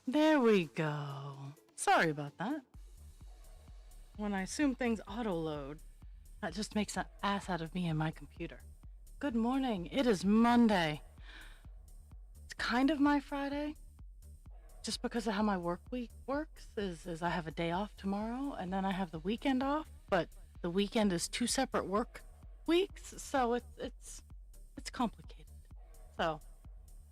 There we go. Sorry about that. When I assume things auto-load, that just makes an ass out of me and my computer. Good morning. It is Monday. It's kind of my Friday, just because of how my work week works. Is I have a day off tomorrow, and then I have the weekend off. But the weekend is two separate work weeks, so it's complicated. So,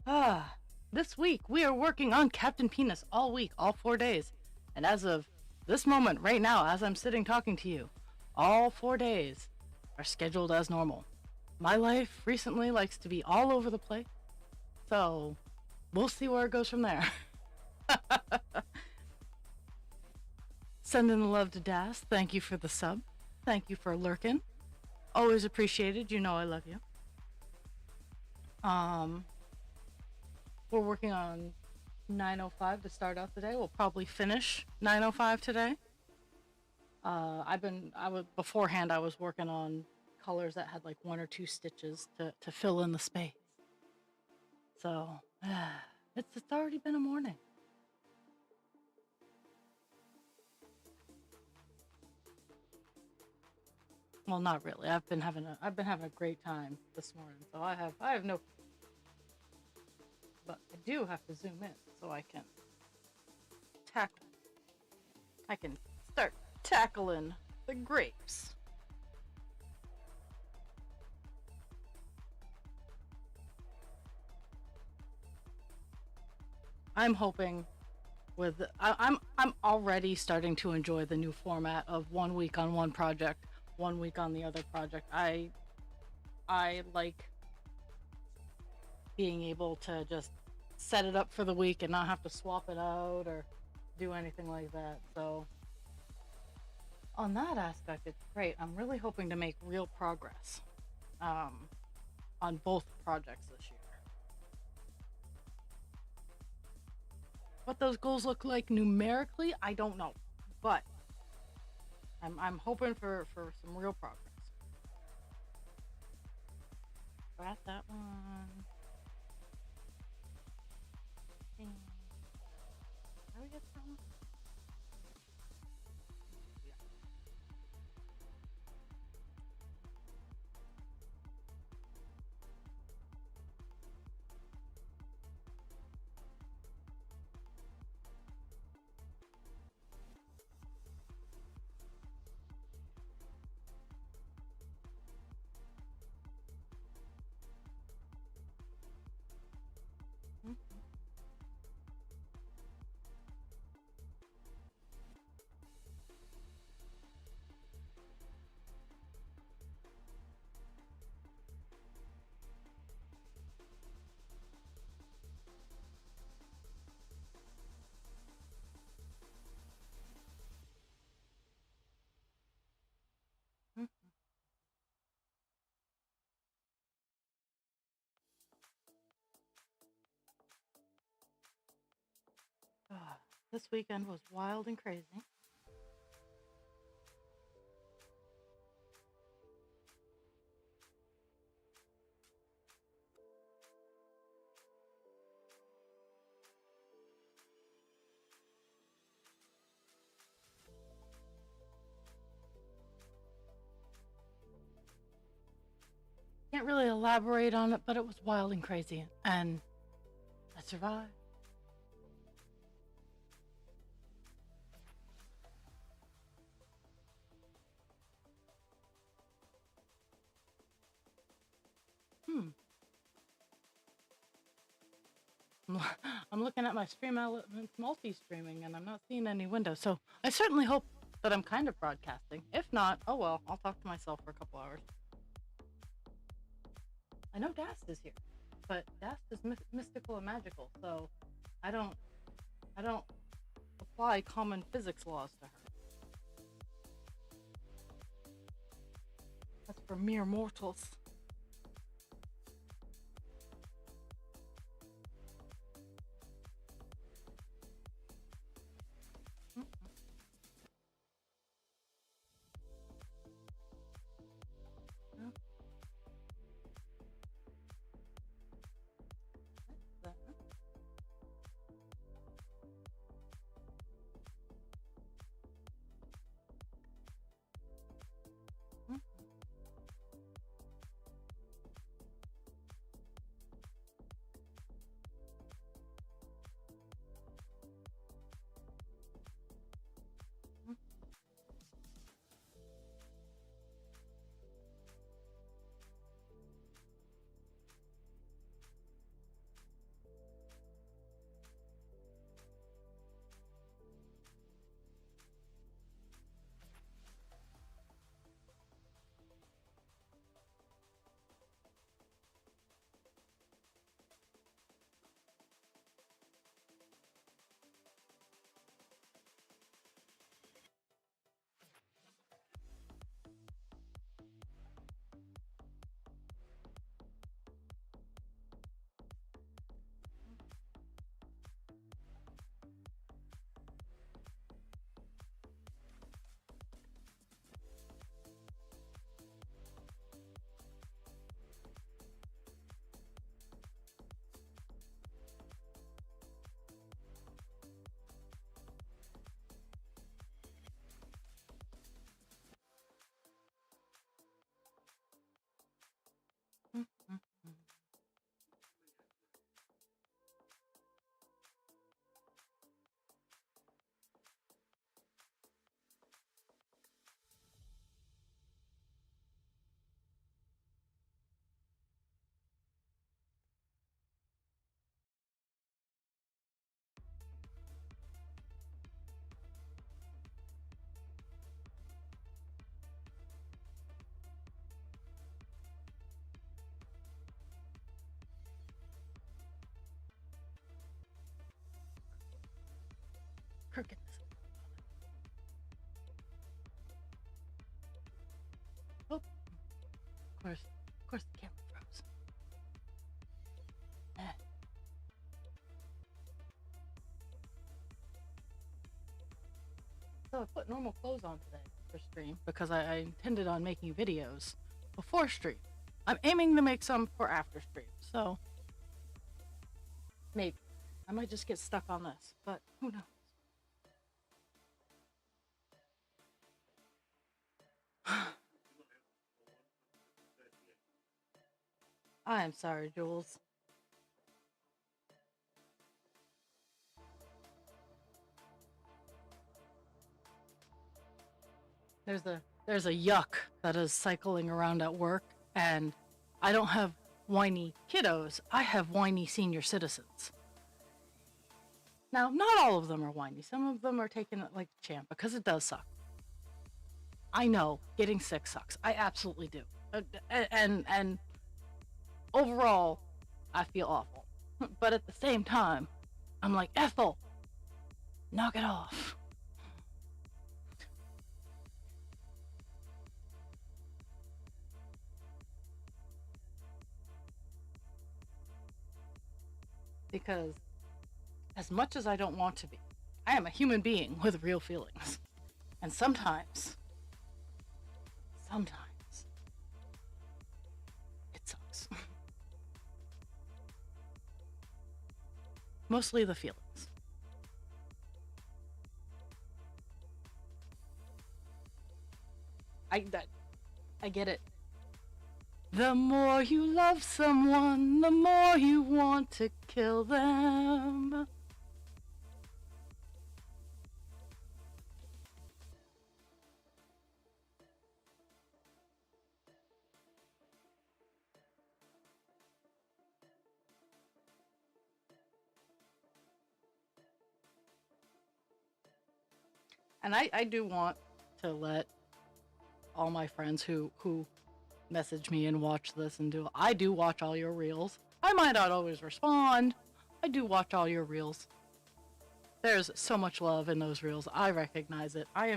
ah, this week we are working on Captain Penis all week, all 4 days, and as of this moment, right now, as I'm sitting talking to you, all 4 days are scheduled as normal. My life recently likes to be all over the place, so we'll see where it goes from there. Sending the love to Das. Thank you for the sub. Thank you for lurking. Always appreciated. You know I love you. Um, we're working on 905 to start out today. We'll probably finish 905 today. I was beforehand. I was working on colors that had like one or two stitches to fill in the space. So it's already been a morning. Well, not really. I've been having a great time this morning. So I have no, but I do have to zoom in so I can tackle. I can start tackling the grapes. I'm hoping I'm already starting to enjoy the new format of 1 week on one project, 1 week on the other project. I like being able to just set it up for the week and not have to swap it out or do anything like that. So on that aspect, it's great. I'm really hoping to make real progress um, on both projects this year. What those goals look like numerically, I don't know, but I'm hoping for some real progress. Got that one. How do we get that one? Yeah. Mhm. Ah, this weekend was wild and crazy. Can't really elaborate on it, but it was wild and crazy, and I survived. Hmm. I'm looking at my stream elements multi-streaming, and I'm not seeing any windows. So I certainly hope that I'm kind of broadcasting. If not, oh well, I'll talk to myself for a couple hours. I know Dast is here, but Dast is mystical and magical, so I don't I don't apply common physics laws to her. That's for mere mortals. Mm, no, that's that. crooked. Oh, of course the camera froze. Eh. So I put normal clothes on today for stream because I intended on making videos before stream. I'm aiming to make some for after stream, so maybe I might just get stuck on this, but who knows? I am sorry, Jules. There's a yuck that is cycling around at work, and I don't have whiny kiddos. I have whiny senior citizens. Now, not all of them are whiny. Some of them are taking it like a champ because it does suck. I know getting sick sucks. I absolutely do. And overall, I feel awful. But at the same time, I'm like, Ethel, knock it off. Because as much as I don't want to be, I am a human being with real feelings. And sometimes it sucks. Mostly the feelings. I get it. The more you love someone, the more you want to kill them. And I do want to let all my friends who message me and watch this and I do watch all your reels. I might not always respond. I do watch all your reels. There's so much love in those reels. I recognize it. I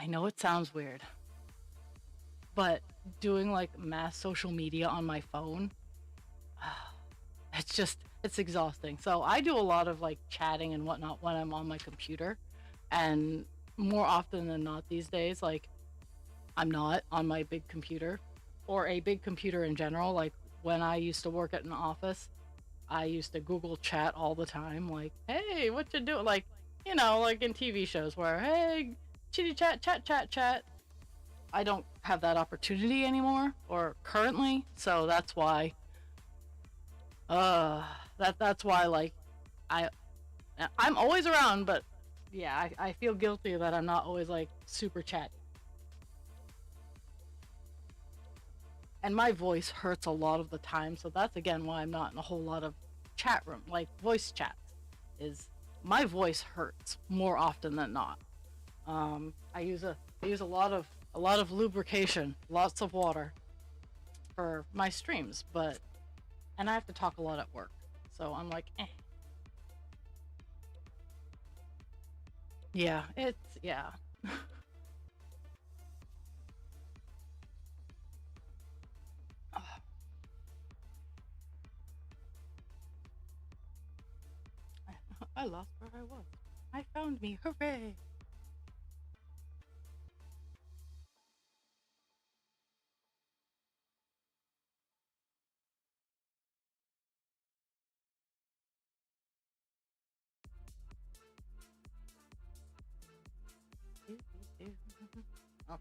know it sounds weird, but doing like mass social media on my phone, it's exhausting. So I do a lot of like chatting and whatnot when I'm on my computer, and more often than not these days, like I'm not on my big computer or a big computer in general. Like when I used to work at an office, I used to Google chat all the time. Like, hey, what you doing? Like, like in TV shows where, hey, chitty chat, chat. I don't have that opportunity anymore or currently. So that's why, that's why like I'm always around, but yeah, I feel guilty that I'm not always like super chatty. And my voice hurts a lot of the time, so that's again why I'm not in a whole lot of chat room, like voice chats, is my voice hurts more often than not. I use a lot of lubrication, lots of water for my streams, and I have to talk a lot at work, so I'm like, eh. Yeah, yeah. I lost where I was. I found me, hooray! Oh.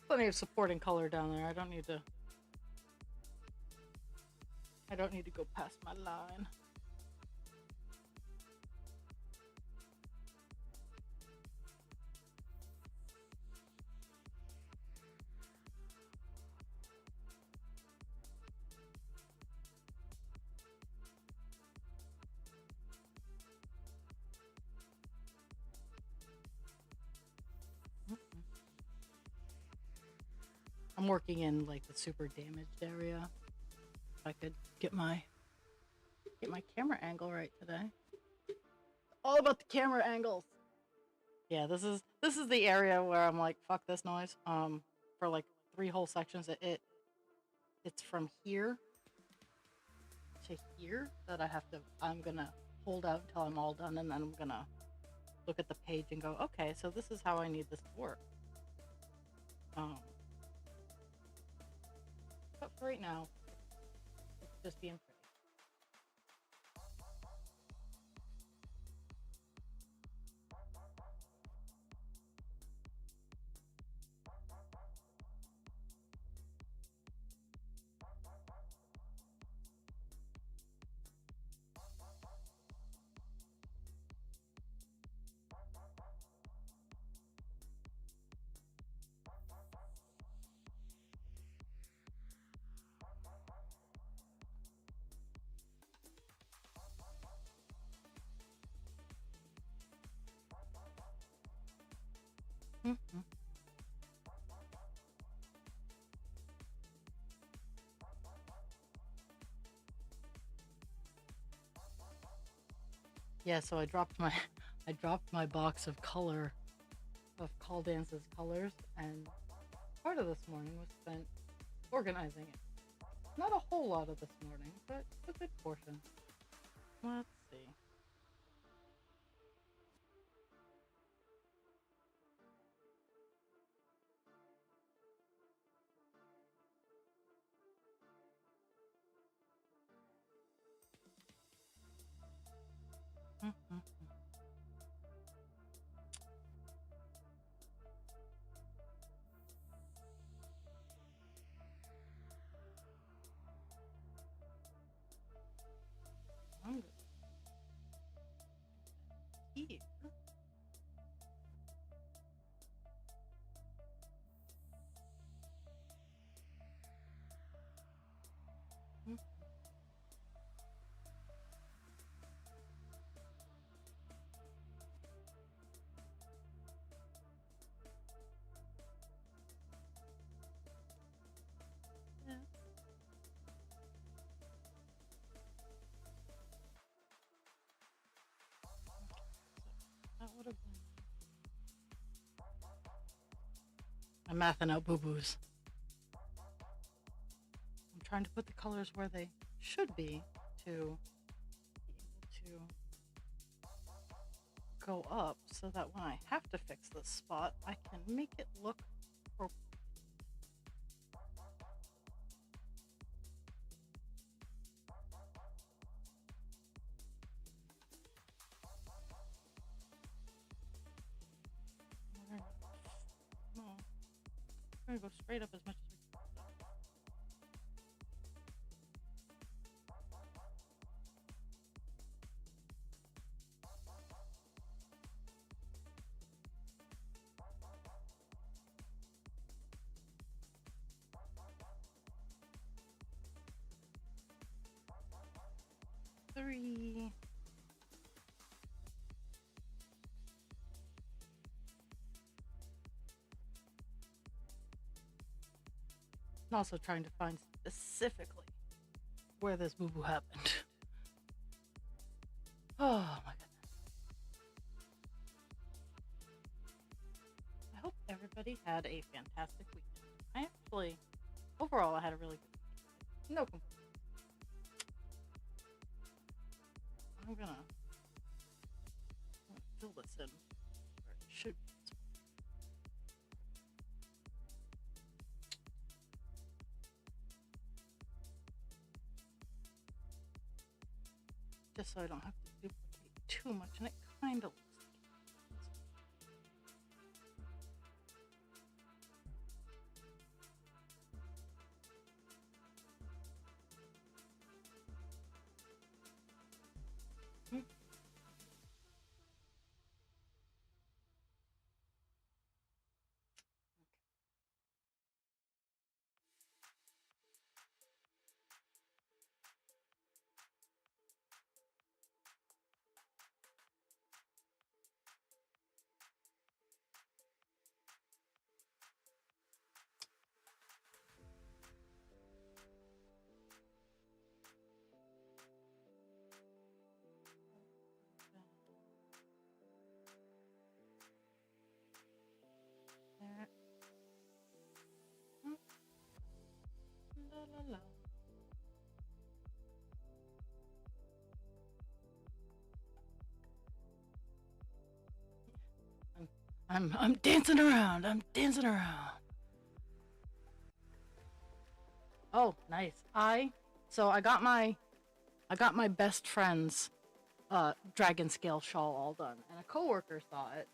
Plenty of supporting color down there. I don't need to go past my line. I'm working in like the super damaged area. I could get my camera angle right today. All about the camera angles. Yeah, this is the area where I'm like, fuck this noise. For like 3 whole sections, it's from here to here that I'm gonna hold out until I'm all done, and then I'm gonna look at the page and go, okay, so this is how I need this to work. But for right now, it's just being pretty. Mm-hmm. Yeah, so I dropped my I dropped my box of Call Dance's colors, and part of this morning was spent organizing it. Not a whole lot of this morning, but a good portion. Let's see. Mm-hmm. I'm good. Here. Mm-hmm. Yeah. That would have been. I'm mathing out boo-boos. I'm trying to put the colors where they should be to be able to go up so that when I have to fix this spot, I can make it look appropriate. No, we're gonna go straight up as much as we can. 3. I'm also trying to find specifically where this boo-boo happened. Oh my goodness. I hope everybody had a fantastic weekend. Overall, I had a really good weekend. No complaints. I'm gonna fill this in where it should be. Just so I don't have to duplicate too much, and it kind of looks like it. Hello. I'm dancing around. I'm dancing around. Oh, nice. I got my best friend's dragon scale shawl all done, and a coworker saw it,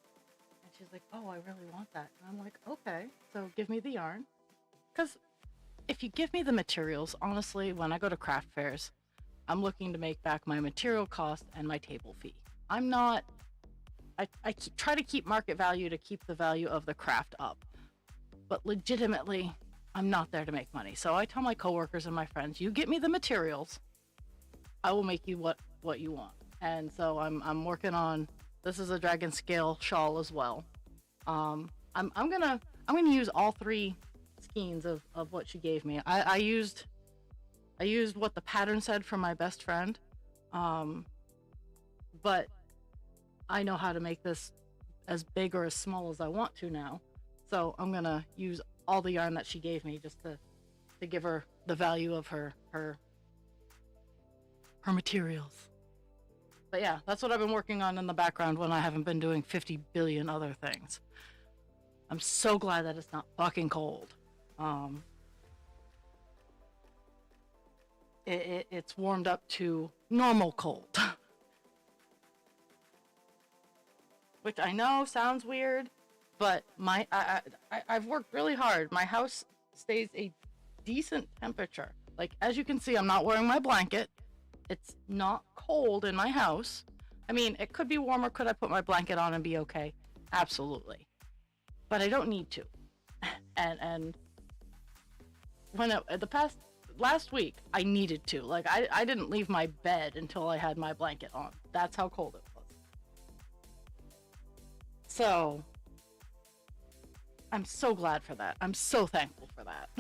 and she's like, "Oh, I really want that." And I'm like, "Okay, so give me the yarn, because if you give me the materials, honestly, when I go to craft fairs, I'm looking to make back my material cost and my table fee. I'm not. Try to keep market value to keep the value of the craft up, but legitimately, I'm not there to make money. So I tell my coworkers and my friends, you get me the materials, I will make you what you want. And so I'm working on, this is a dragon scale shawl as well. I'm gonna use all three skeins of what she gave me. I used what the pattern said from my best friend, um, but I know how to make this as big or as small as I want to now. So I'm gonna use all the yarn that she gave me just to give her the value of her materials. But yeah, that's what I've been working on in the background when I haven't been doing 50 billion other things. I'm so glad that it's not fucking cold. Um, it's warmed up to normal cold, which I know sounds weird, but I've worked really hard. My house stays a decent temperature. Like, as you can see, I'm not wearing my blanket. It's not cold in my house. I mean, it could be warmer. Could I put my blanket on and be okay? Absolutely. But I don't need to. And when the past last week, I needed to. Like, I didn't leave my bed until I had my blanket on. That's how cold it was. So I'm so glad for that. I'm so thankful for that.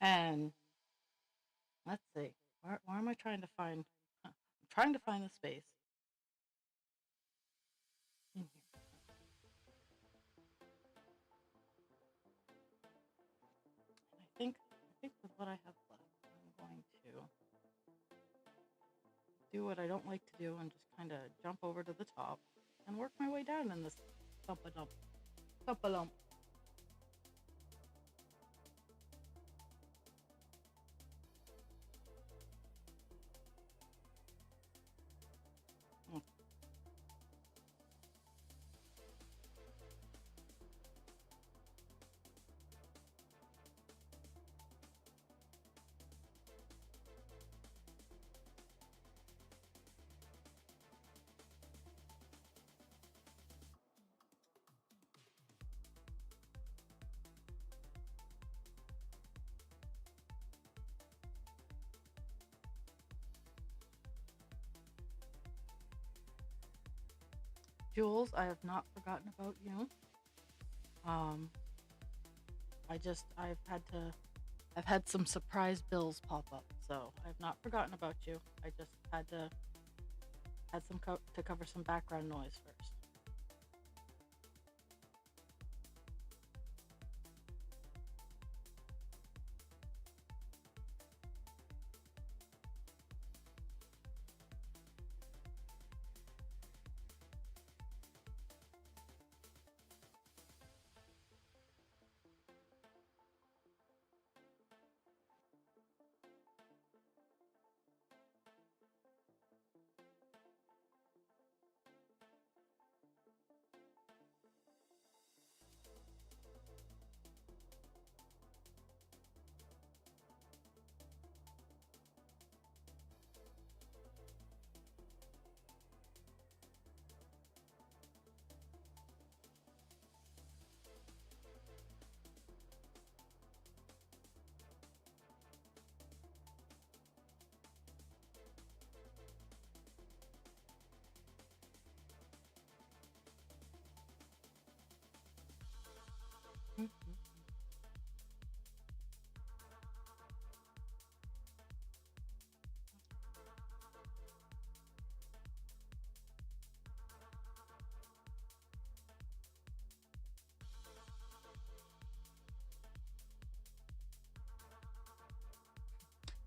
And let's see, where am I trying to find? I'm trying to find the space in here. And I think with what I have left, I'm going to do what I don't like to do and just kind of jump over to the top and work my way down in this thump a dump, thump a lump. Jules, I have not forgotten about you. Um, I've had some surprise bills pop up, so I've not forgotten about you. I just had to cover some background noise first.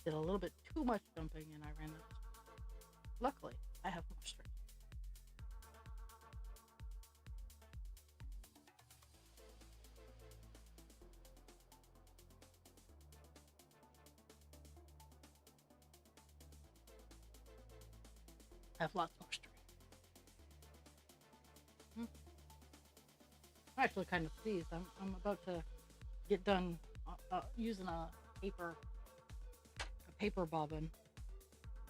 did a little bit too much jumping and I ran out of string. Luckily, I have more string. I have lots more string. I'm actually kind of pleased. I'm about to get done using a paper bobbin.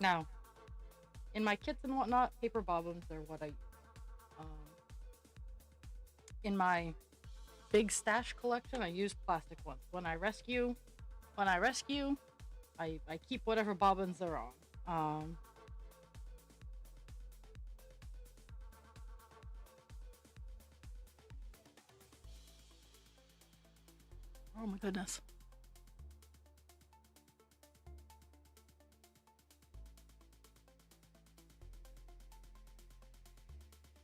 Now, in my kits and whatnot, paper bobbins are what I use. Um, in my big stash collection, I use plastic ones. When I rescue, I keep whatever bobbins they're on. Oh my goodness.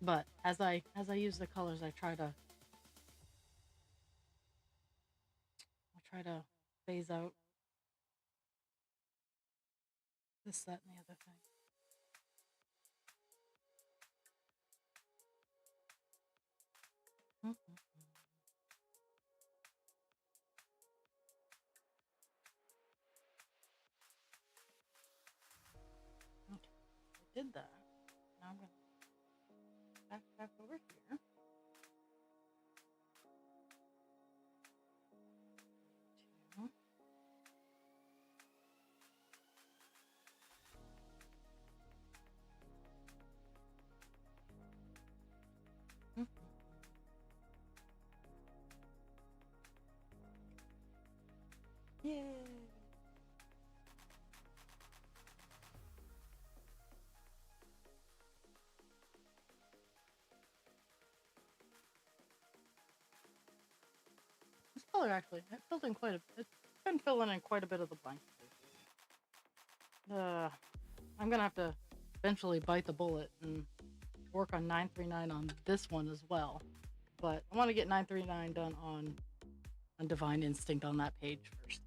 But as I use the colors, I try to phase out this, that, and the other thing. Okay, I did that. Now I'm gonna back over here. Two. Yay! This color actually, it filled in quite a. It's been filling in quite a bit of the blank. I'm gonna have to eventually bite the bullet and work on 939 on this one as well. But I want to get 939 done on Divine Instinct on that page first.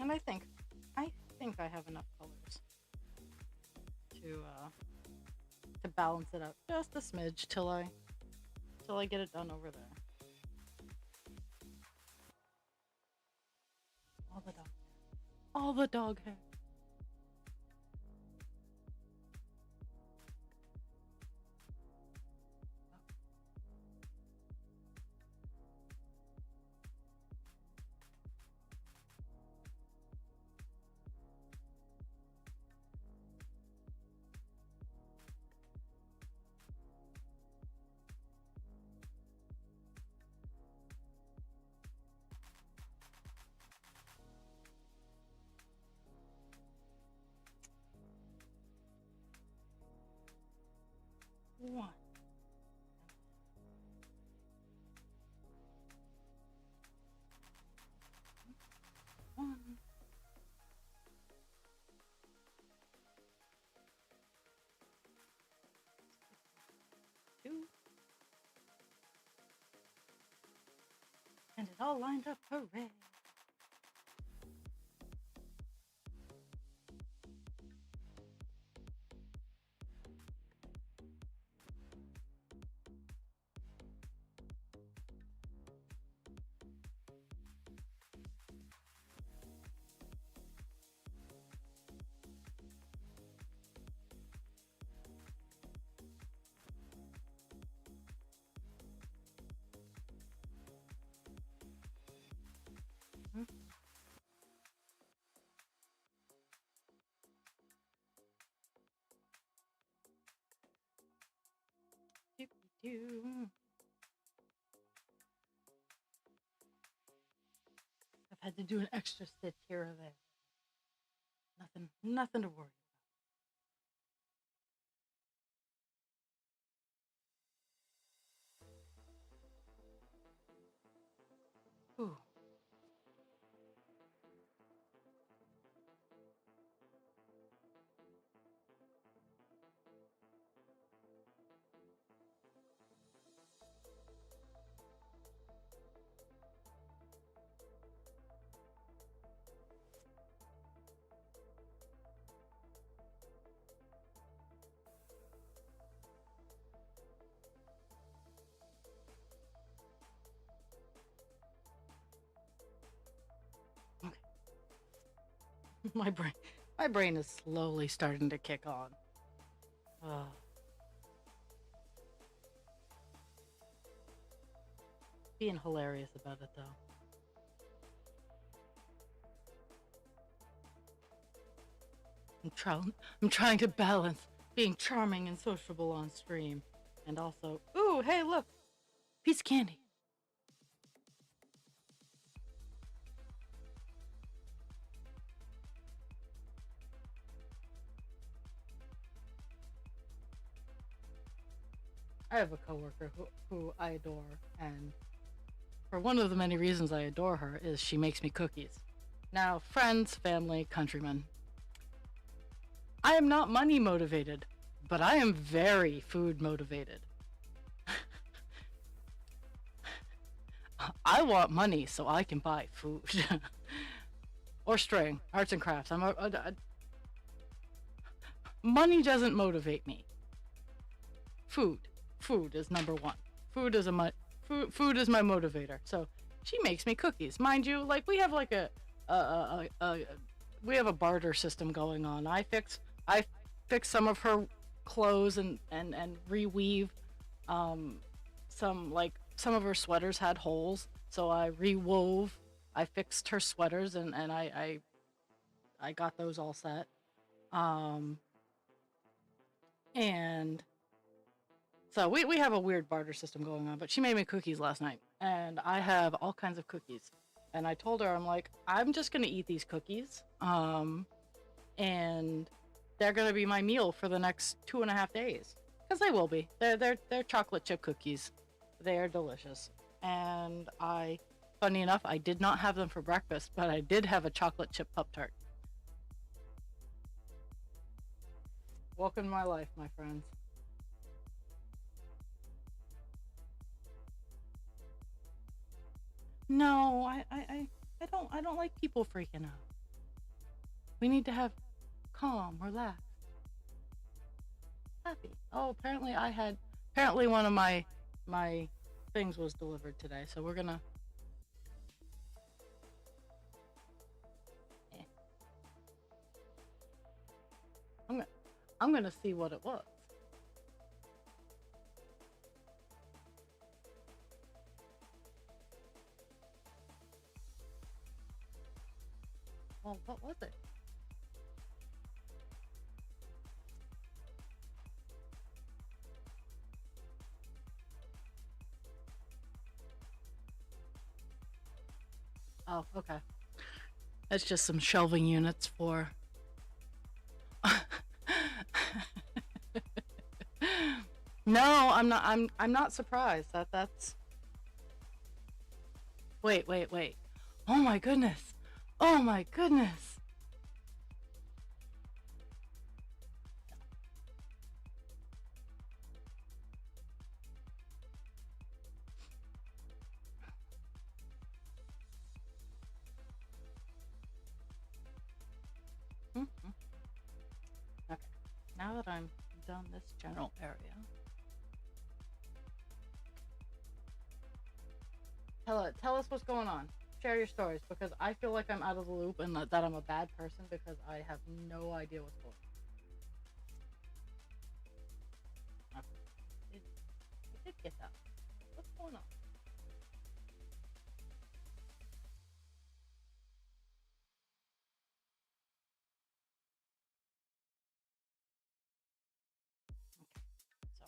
And I think I have enough colors to balance it out just a smidge till I get it done over there. All the dog hair. One. One. Two. And it all lined up. Hooray! Doop-doo. I've had to do an extra stitch here or there. Nothing to worry about. Ooh. my brain is slowly starting to kick on. Uh, being hilarious about it though. I'm trying to balance being charming and sociable on stream, and also, ooh, hey, look, piece of candy. I have a coworker who I adore, and for one of the many reasons I adore her is she makes me cookies. Now, friends, family, countrymen, I am not money motivated, but I am very food motivated. I want money so I can buy food. Or string, arts and crafts. Money doesn't motivate me. Food. Food is number one. Food is food is my motivator. So she makes me cookies. Mind you, like we have like we have a barter system going on. I fix some of her clothes and reweave some of her sweaters had holes, so I rewove. I fixed her sweaters and I got those all set. Um and so we have a weird barter system going on, but she made me cookies last night and I have all kinds of cookies. And I told her, I'm like, I'm just gonna eat these cookies. And they're gonna be my meal for the next 2.5 days. Because they will be. They're chocolate chip cookies. They are delicious. And funny enough, I did not have them for breakfast, but I did have a chocolate chip Pop-Tart. Welcome to my life, my friends. No, I don't like people freaking out. We need to have calm, relax, happy. Oh, apparently one of my things was delivered today, so we're gonna eh. I'm gonna see what it was. Well, what was it? Oh, okay. It's just some shelving units for. No, I'm not. I'm not surprised. That's. Wait. Oh my goodness. Oh my goodness. Mm-hmm. Okay. Now that I'm done this general area, tell us what's going on. Share your stories because I feel like I'm out of the loop and that I'm a bad person because I have no idea what's going on. Okay. I did get that. What's going on? So,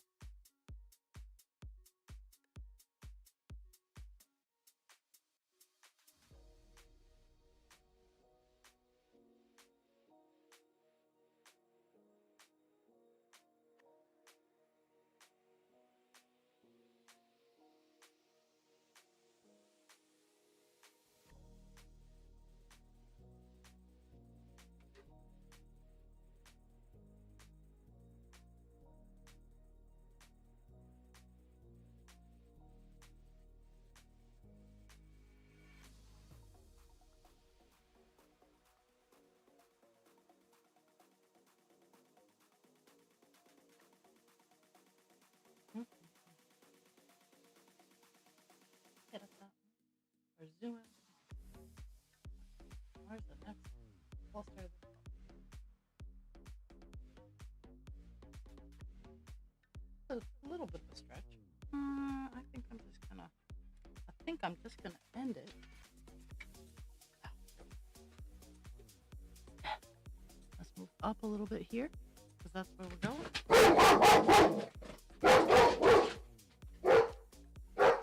hmm? Hit up that. We're zooming. Where's the next cluster? little bit of a stretch. I think I'm just gonna end it. Let's move up a little bit here, because that's where we're going.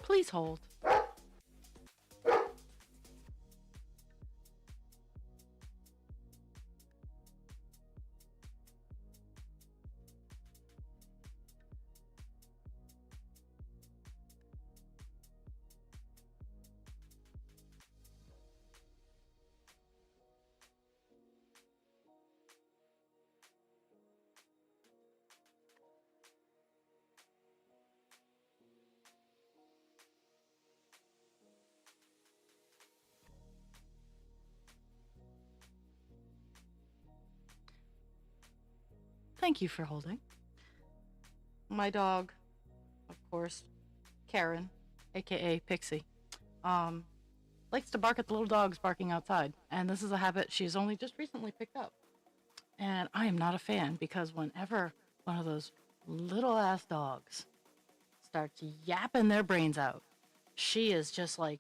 Please hold. Thank you for holding. My dog, of course, Karen, aka Pixie, likes to bark at the little dogs barking outside. And this is a habit she's only just recently picked up. And I am not a fan, because whenever one of those little ass dogs starts yapping their brains out, she is just like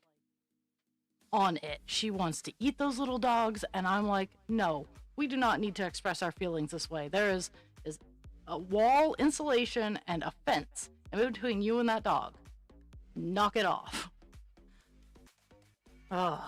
on it. She wants to eat those little dogs. And I'm like, no, we do not need to express our feelings this way. There is a wall, insulation, and a fence in between you and that dog. Knock it off. Ugh.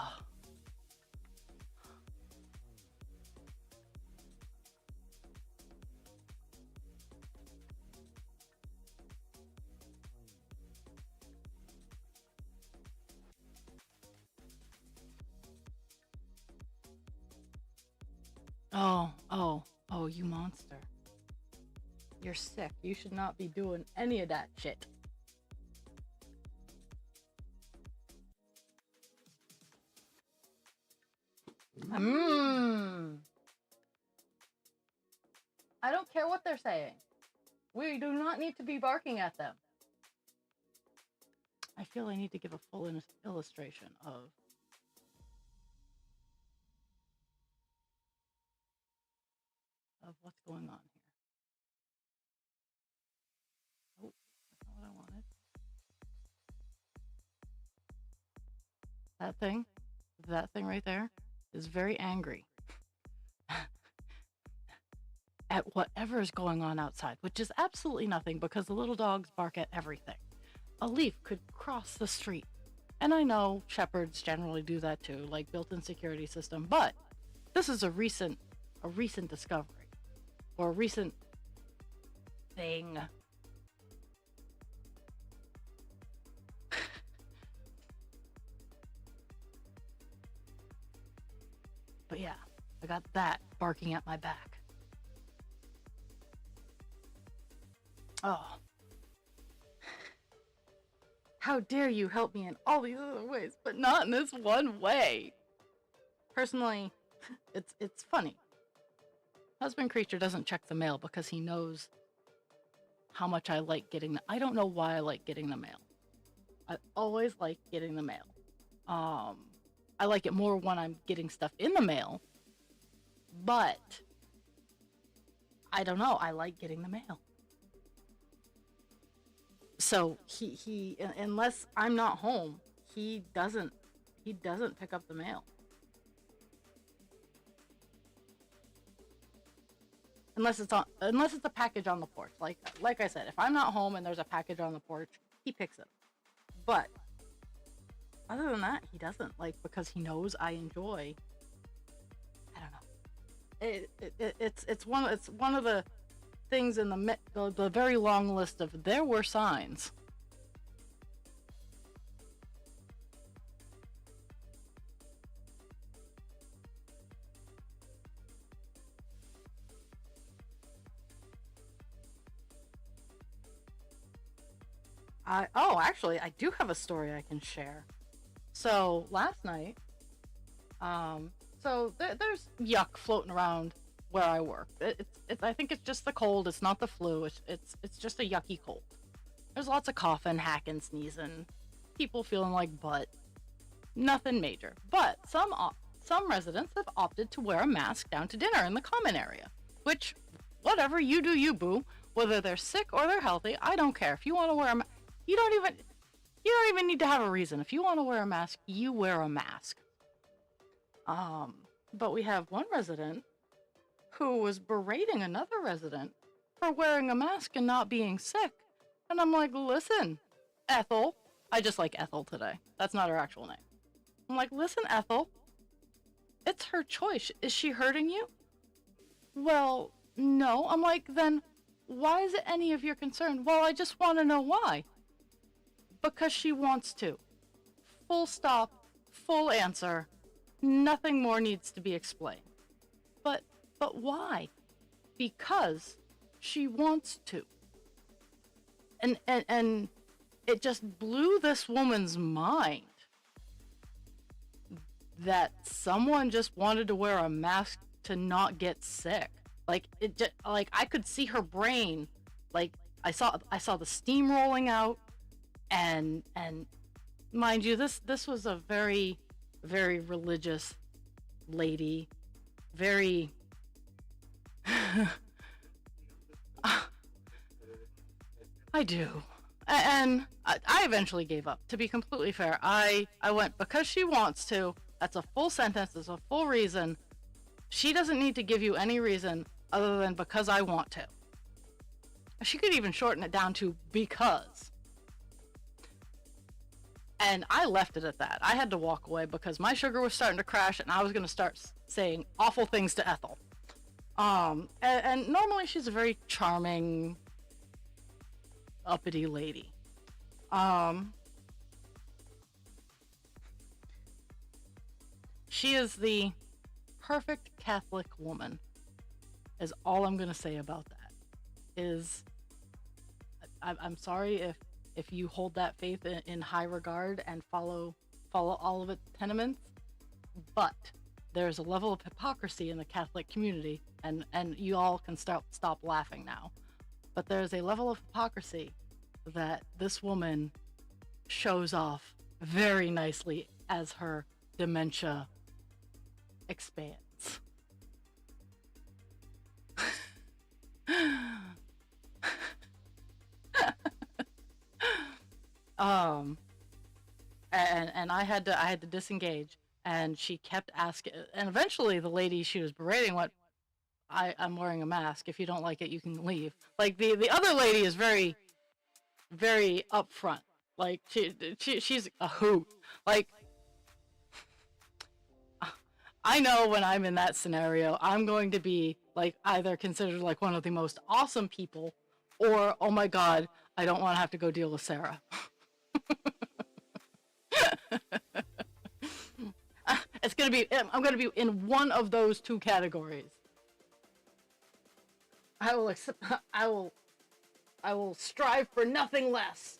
Oh, you monster. You're sick. You should not be doing any of that shit. I don't care what they're saying. We do not need to be barking at them. I feel I need to give a full illustration of what's going on here. Oh, that's not what I wanted. That thing right there is very angry at whatever is going on outside, which is absolutely nothing, because the little dogs bark at everything. A leaf could cross the street. And I know shepherds generally do that too, like built-in security system, but this is a recent discovery, or a recent thing. But yeah, I got that barking at my back. Oh. How dare you help me in all these other ways, but not in this one way. Personally, it's funny. Husband Creature doesn't check the mail because he knows how much I like getting I don't know why I like getting the mail. I always like getting the mail. I like it more when I'm getting stuff in the mail, but I don't know, I like getting the mail. So he unless I'm not home, he doesn't pick up the mail. Unless it's a package on the porch. Like I said, if I'm not home and there's a package on the porch, he picks it. But other than that, he doesn't, because he knows I enjoy. I don't know. It's one of the things in the very long list of there were signs. Actually, I do have a story I can share. So last night, there's yuck floating around where I work. I think it's just the cold. It's not the flu. It's just a yucky cold. There's lots of coughing, hacking, sneezing, people feeling like butt. Nothing major. But some residents have opted to wear a mask down to dinner in the common area. Which, whatever, you do you, boo. whether they're sick or they're healthy. I don't care. If you want to wear a mask, you don't even need to have a reason. If you want to wear a mask, you wear a mask. But we have one resident who was berating another resident for wearing a mask and not being sick. And I'm like, listen, Ethel. I just like Ethel today. That's not her actual name. I'm like, listen, Ethel. It's her choice. Is she hurting you? Well, no. I'm like, then why is it any of your concern? Well, I just want to know why. Because she wants to. Full stop, full answer. Nothing more needs to be explained. But why? Because she wants to. And it just blew this woman's mind that someone just wanted to wear a mask to not get sick. Like it just, like I could see her brain. Like I saw the steam rolling out, and mind you, this was a very, very religious lady, very I do. And I eventually gave up. To be completely fair, I went because she wants to. That's a full sentence. There's a full reason. She doesn't need to give you any reason other than because I want to. She could even shorten it down to because. And I left it at that. I had to walk away because my sugar was starting to crash and I was going to start saying awful things to Ethel. And normally she's a very charming, uppity lady. She is the perfect Catholic woman, is all I'm going to say about that. I'm sorry if you hold that faith in high regard and follow all of its tenements, but there's a level of hypocrisy in the Catholic community, and you all can stop laughing now. But there's a level of hypocrisy that this woman shows off very nicely as her dementia expands. And I had to disengage, and she kept asking, and eventually the lady she was berating went, I'm wearing a mask. If you don't like it, you can leave. Like the other lady is very, very upfront. Like she's a hoot. Like I know when I'm in that scenario, I'm going to be like either considered like one of the most awesome people, or oh my god, I don't want to have to go deal with Sarah. I'm gonna be in one of those two categories. I will strive for nothing less.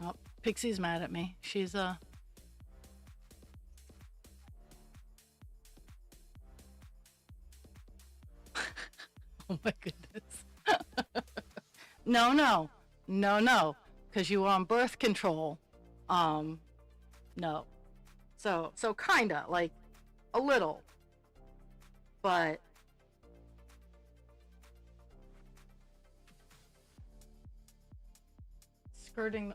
Oh, Pixie's mad at me. She's oh my goodness. No, because you were on birth control. No. So kinda, like, a little. But skirting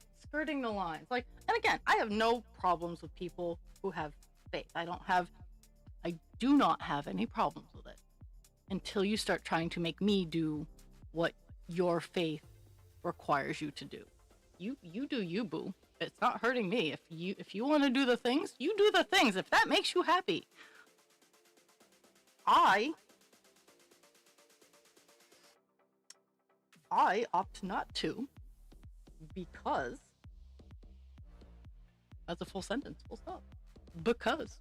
the lines. Like, and again, I have no problems with people who have faith. I do not have any problems with it until you start trying to make me do what your faith requires you to do. You do you, boo. It's not hurting me. If you want to do the things, you do the things. If that makes you happy. I opt not to, because that's a full sentence, full stop. Because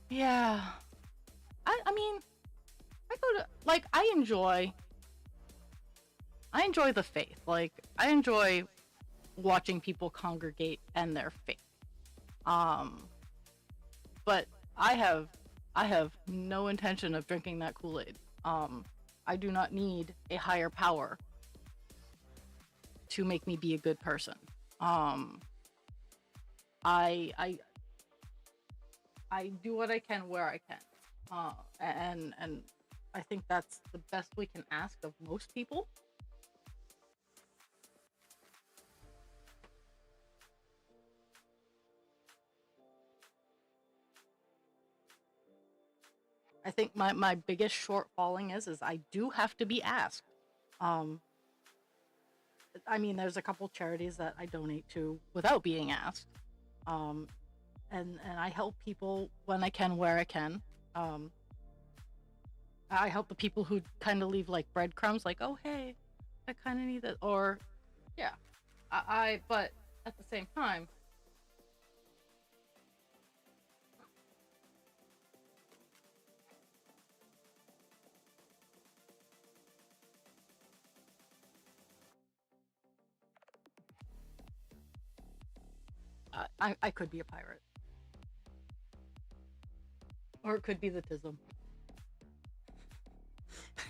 yeah. I mean, enjoy the faith. Like, I enjoy watching people congregate and their faith. But I have no intention of drinking that Kool-Aid. I do not need a higher power to make me be a good person. I do what I can where I can. And I think that's the best we can ask of most people. I think my biggest shortfalling is I do have to be asked. Um, I mean, there's a couple charities that I donate to without being asked. Um, and I help people when I can, where I can. Um, I help the people who kind of leave like breadcrumbs, like, oh hey, I kind of need that, or yeah, but at the same time, I could be a pirate, or it could be the tism.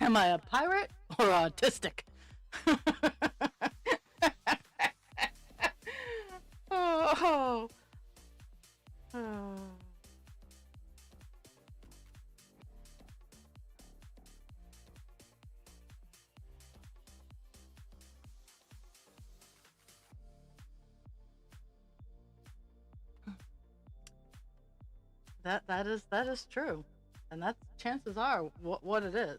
Am I a pirate or autistic? Oh, oh. That is true, and that's chances are what it is.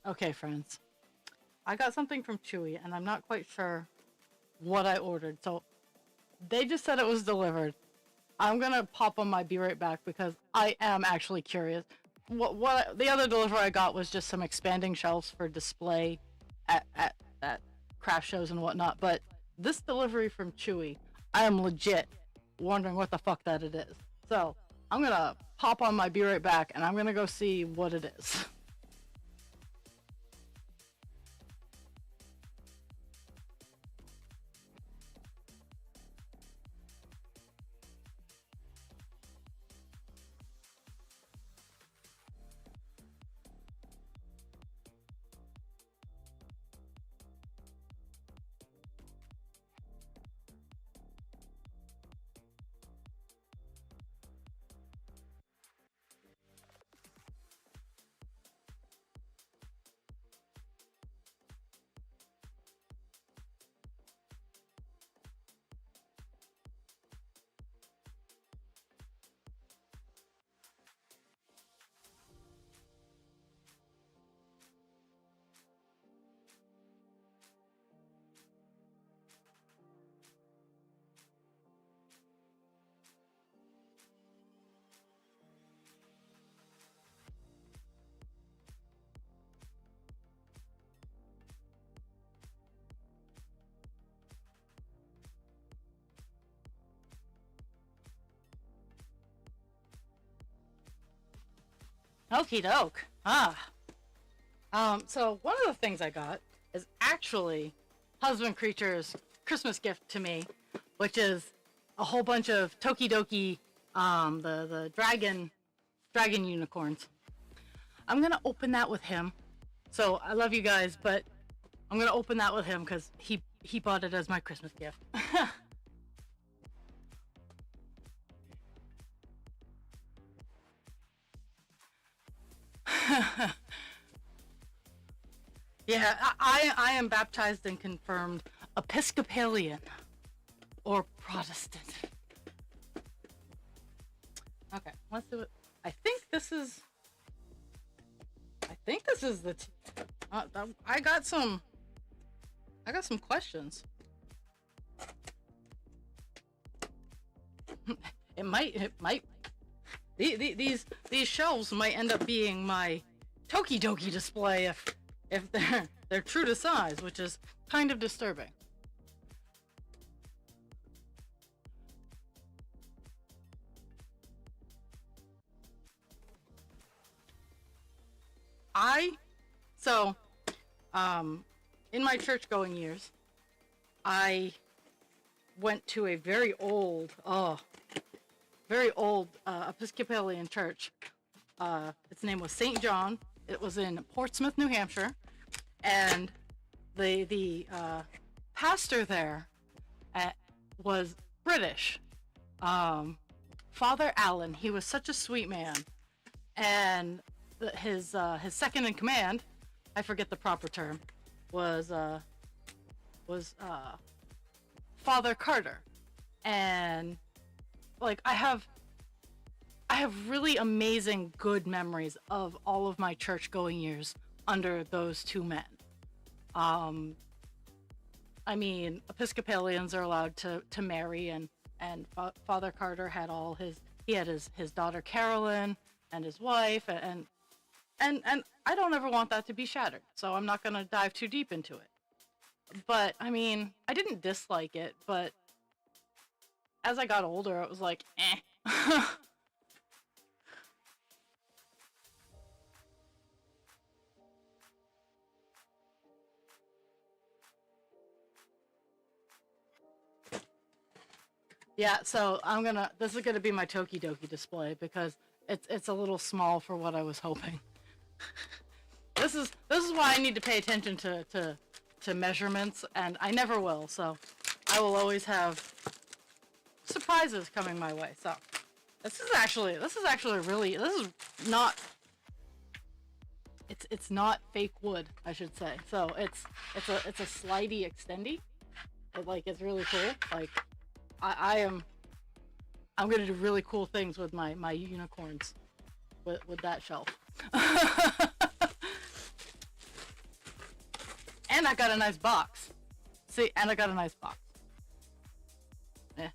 Okay, friends, I got something from Chewy, and I'm not quite sure what I ordered. So they just said it was delivered. I'm gonna pop on my be right back because I am actually curious. What the other delivery I got was just some expanding shelves for display at craft shows and whatnot. But this delivery from Chewy, I am legit wondering what the fuck that it is. So I'm gonna pop on my be right back and I'm gonna go see what it is. Okie doke. So one of the things I got is actually Husband Creature's Christmas gift to me, which is a whole bunch of Tokidoki, the dragon unicorns. I'm gonna open that with him. So I love you guys, but I'm gonna open that with him because he bought it as my Christmas gift. Yeah, I am baptized and confirmed Episcopalian or Protestant. Okay, let's do it. I think this is. I think this is the. I got some. I got some questions. It might. It might. These shelves might end up being my Tokidoki display if they're true to size, which is kind of disturbing. I so um in my church going years, I went to a very old Episcopalian church. Its name was St. John. It was in Portsmouth, New Hampshire, and the pastor there at, was British. Um, Father Allen. He was such a sweet man, and his second in command, I forget the proper term, was Father Carter, and like I have really amazing good memories of all of my church going years under those two men. Um, I mean, Episcopalians are allowed to marry, and Father Carter had his daughter Carolyn and his wife, and I don't ever want that to be shattered, so I'm not gonna dive too deep into it. But I mean, I didn't dislike it, but as I got older, it was like, eh. Yeah, so this is gonna be my Tokidoki display because it's a little small for what I was hoping. This is why I need to pay attention to measurements, and I never will. So I will always have surprises coming my way. So this is really, this is not, it's not fake wood, I should say. So it's a slidey extendy. It's really cool. Like I'm gonna do really cool things with my unicorns with that shelf. And I got a nice box. See, and I got a nice box. Yeah.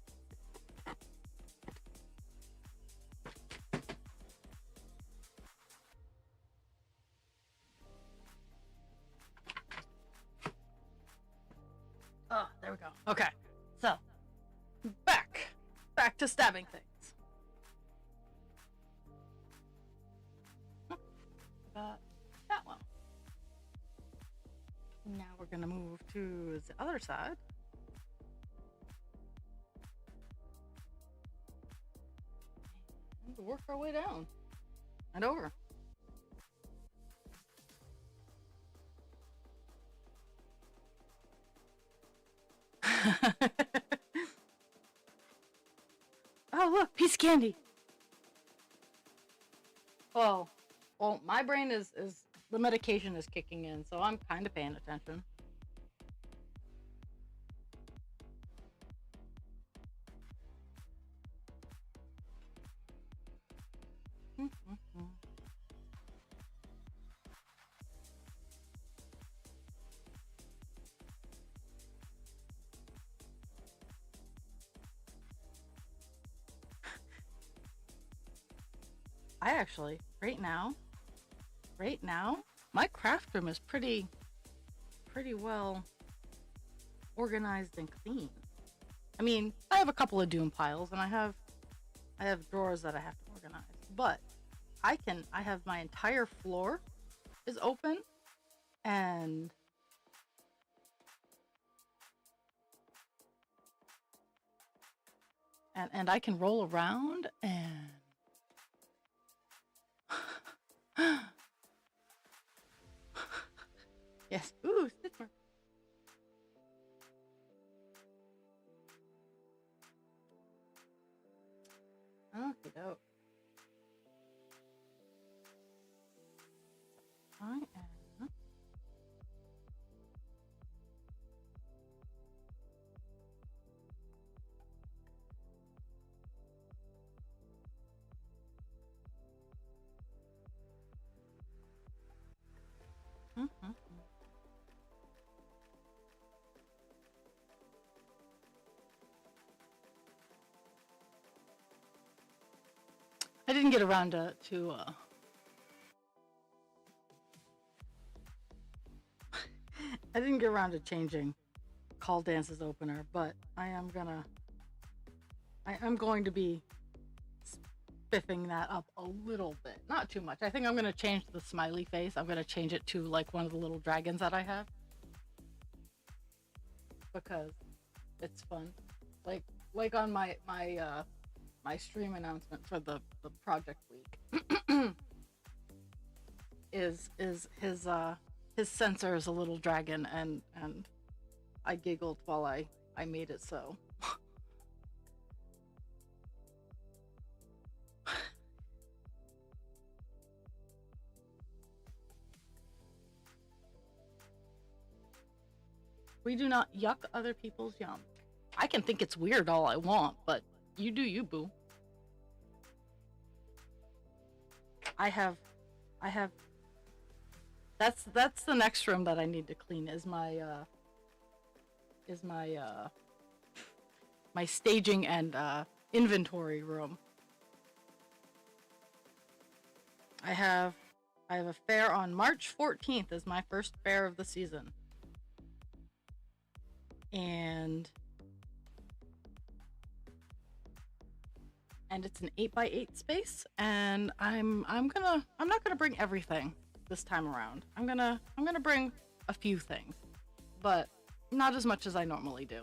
Oh, there we go. Okay. So, back to stabbing things. Got that one. Now we're gonna move to the other side. And work our way down and over. Oh, look, piece of candy. Well, my brain is the medication is kicking in, so I'm kind of paying attention. I actually, right now, my craft room is pretty well organized and clean. I mean, I have a couple of doom piles, and I have drawers that I have to organize, but I have my entire floor is open, and and I can roll around and yes, ooh, stitch mark. Okay, dope. I am. Mhm. I didn't get around to I didn't get around to changing Call Dance's opener, but I am going to be spiffing that up a little bit. Not too much. I think I'm going to change the smiley face. I'm going to change it to like one of the little dragons that I have. Because it's fun. Like like on my stream announcement for the project week is his sensor is a little dragon and I giggled while I made it so. We do not yuck other people's yum. I can think it's weird all I want, but you do you, boo. I have that's the next room that I need to clean is my my staging and inventory room. I have a fair on March 14th is my first fair of the season. And it's an 8x8 space and I'm not gonna bring everything this time around. I'm gonna bring a few things, but not as much as I normally do.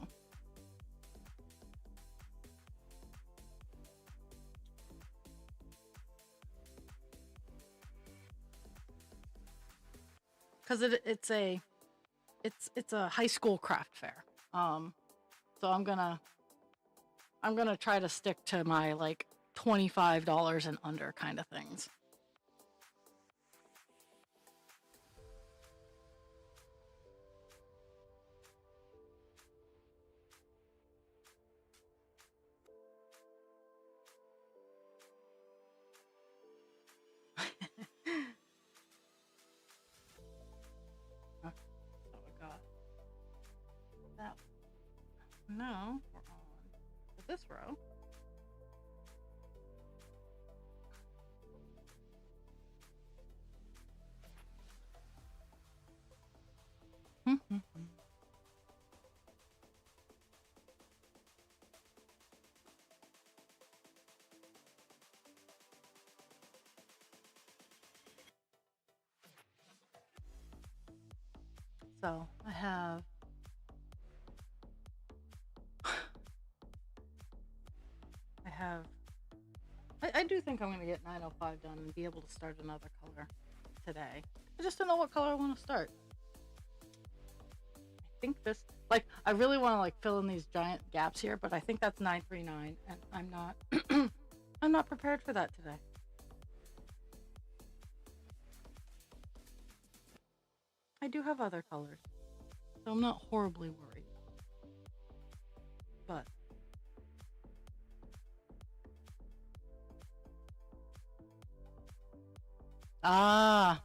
Because it's a high school craft fair. So I'm gonna try to stick to my like $25 and under kind of things. So I got that. Now we're on to this row. So I have I do think I'm gonna get 905 done and be able to start another color today. I just don't know what color I want to start. I think this, like, I really want to like fill in these giant gaps here, but I think that's 939 and I'm not I'm not prepared for that today. I do have other colors, so I'm not horribly worried. But I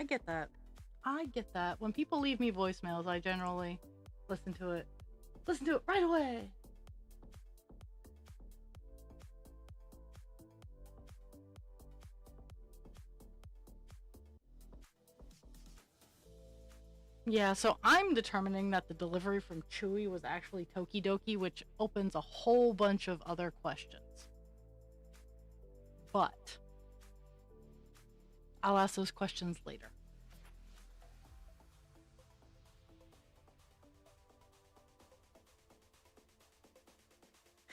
get that. I get that. When people leave me voicemails, I generally listen to it right away. Yeah, so I'm determining that the delivery from Chewy was actually Tokidoki, which opens a whole bunch of other questions. But I'll ask those questions later.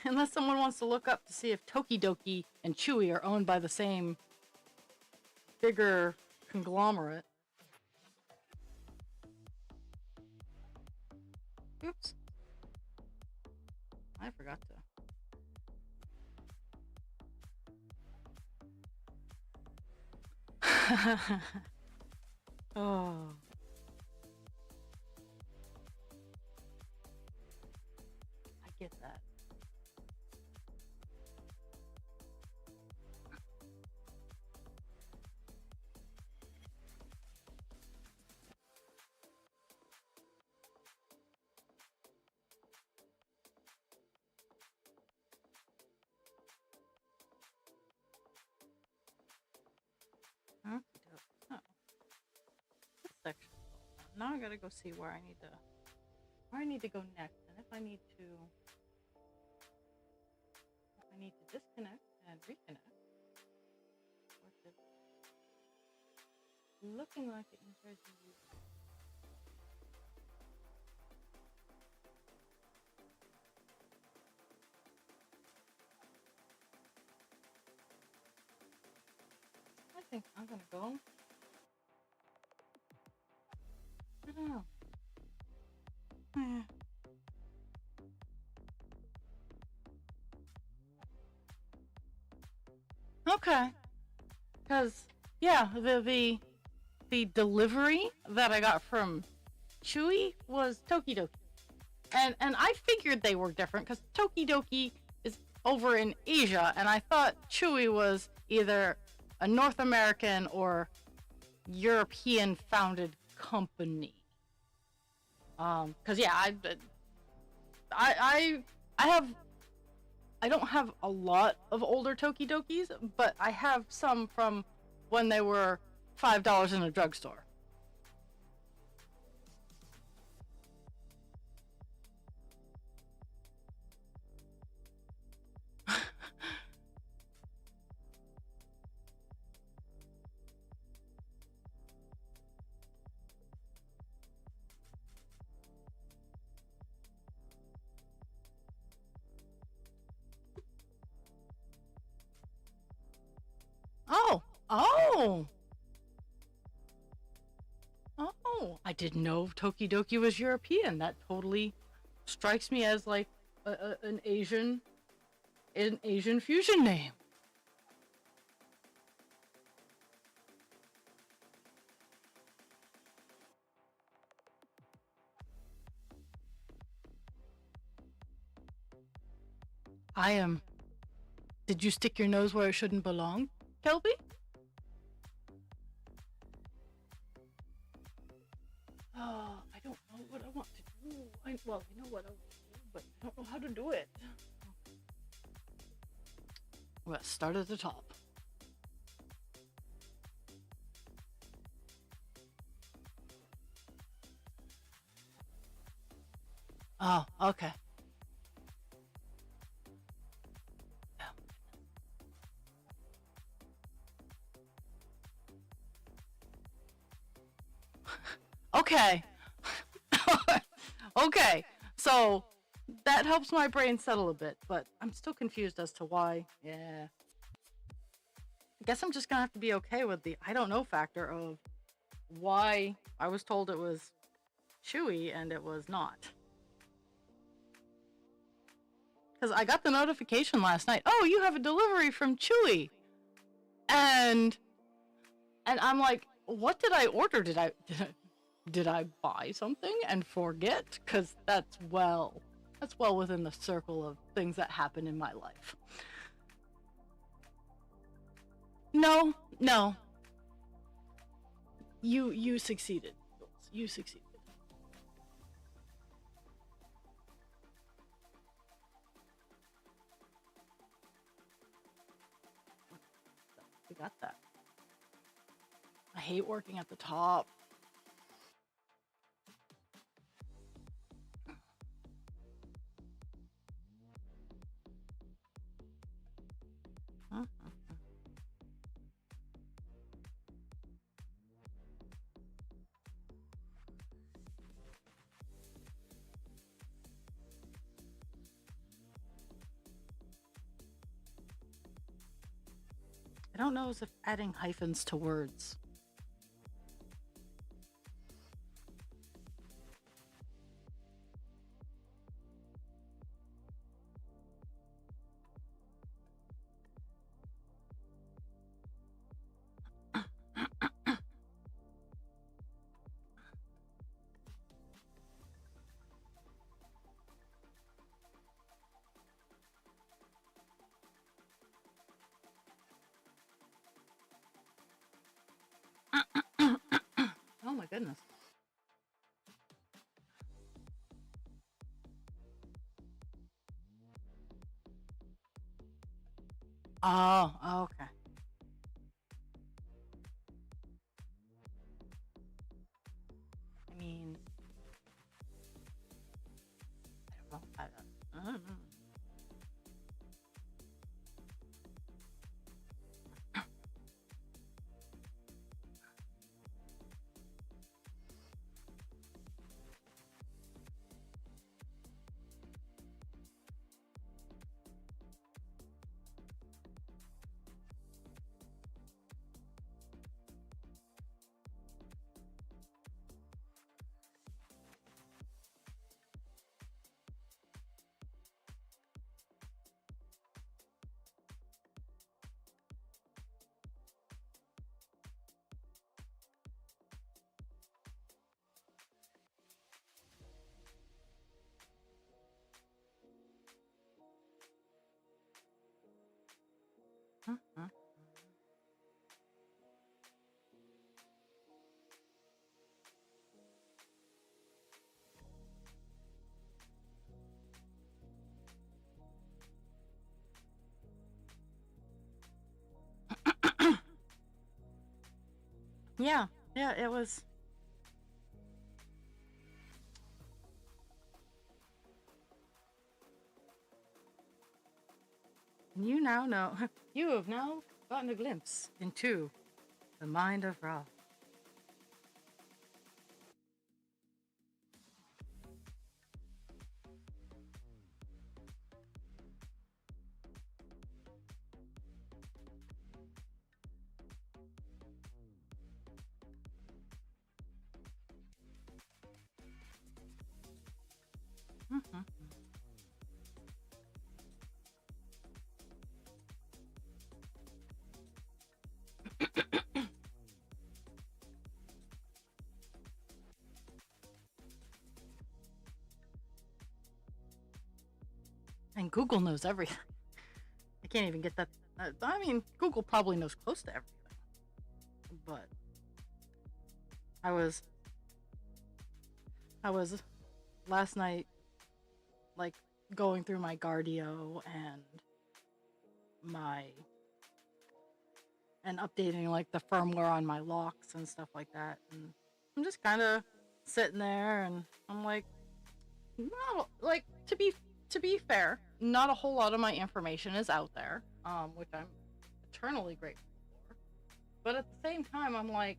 Unless someone wants to look up to see if Tokidoki and Chewy are owned by the same bigger conglomerate. Oops. I forgot to. Oh. I get that. Huh? Oh. This section. Now I gotta go see where I need to go next, and if I need need to disconnect and reconnect. With it looking like it inside you. I think I'm gonna go. I don't know. Okay. Because yeah, the delivery that I got from Chewy was Tokidoki. And I figured they were different because Tokidoki is over in Asia, and I thought Chewy was either a North American or European founded company. Because yeah, I I have I don't have a lot of older Tokidokis, but I have some from when they were $5 in a drugstore. Oh, oh, oh! I didn't know Tokidoki was European. That totally strikes me as like an Asian fusion name. I am. Did you stick your nose where it shouldn't belong, Kelby? Oh, I don't know what I want to do. Well, I know what I want to do, but I don't know how to do it. Let's start at the top. Oh, okay. Okay. Okay. So that helps my brain settle a bit, but I'm still confused as to why. Yeah. I guess I'm just gonna have to be okay with the I don't know factor of why I was told it was Chewy and it was not. Because I got the notification last night. Oh, you have a delivery from Chewy, and I'm like, what did I order? Did I buy something and forget? Because that's well within the circle of things that happen in my life. No. You succeeded. You succeeded. We got that. I hate working at the top. I don't know as if adding hyphens to words. Oh my goodness. Oh, okay. I mean, I don't know. I don't know. Mhm. Yeah, yeah, it was. You now know. You have now gotten a glimpse into the mind of Ra. Mhm. And Google knows everything. I can't even get that. I mean, Google probably knows close to everything. But I was, I was last night, like going through my Guardio and my and updating like the firmware on my locks and stuff like that. And I'm just kind of sitting there, and I'm like, no, like to be fair, not a whole lot of my information is out there, which I'm eternally grateful for. But at the same time, I'm like,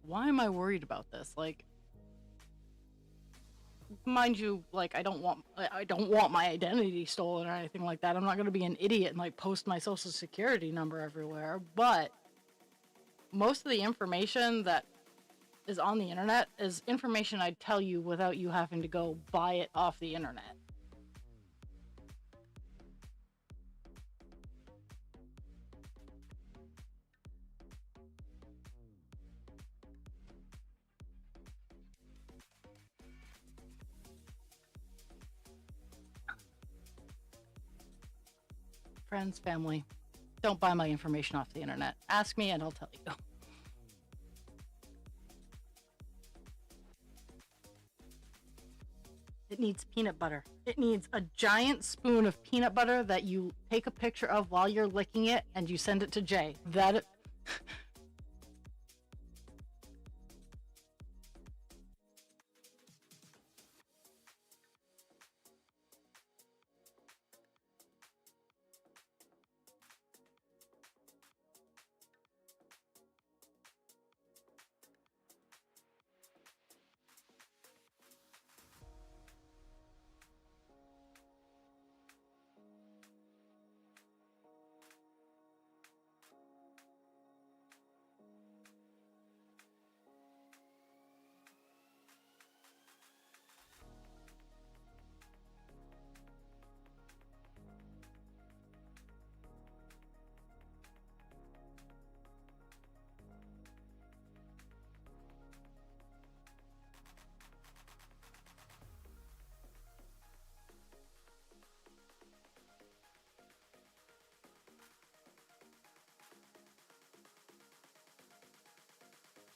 why am I worried about this? Like, mind you, like I don't want my identity stolen or anything like that. I'm not gonna be an idiot and like post my social security number everywhere. But most of the information that is on the internet is information I'd tell you without you having to go buy it off the internet. Friends, family, don't buy my information off the internet. Ask me and I'll tell you. It needs peanut butter. It needs a giant spoon of peanut butter that you take a picture of while you're licking it and you send it to Jay.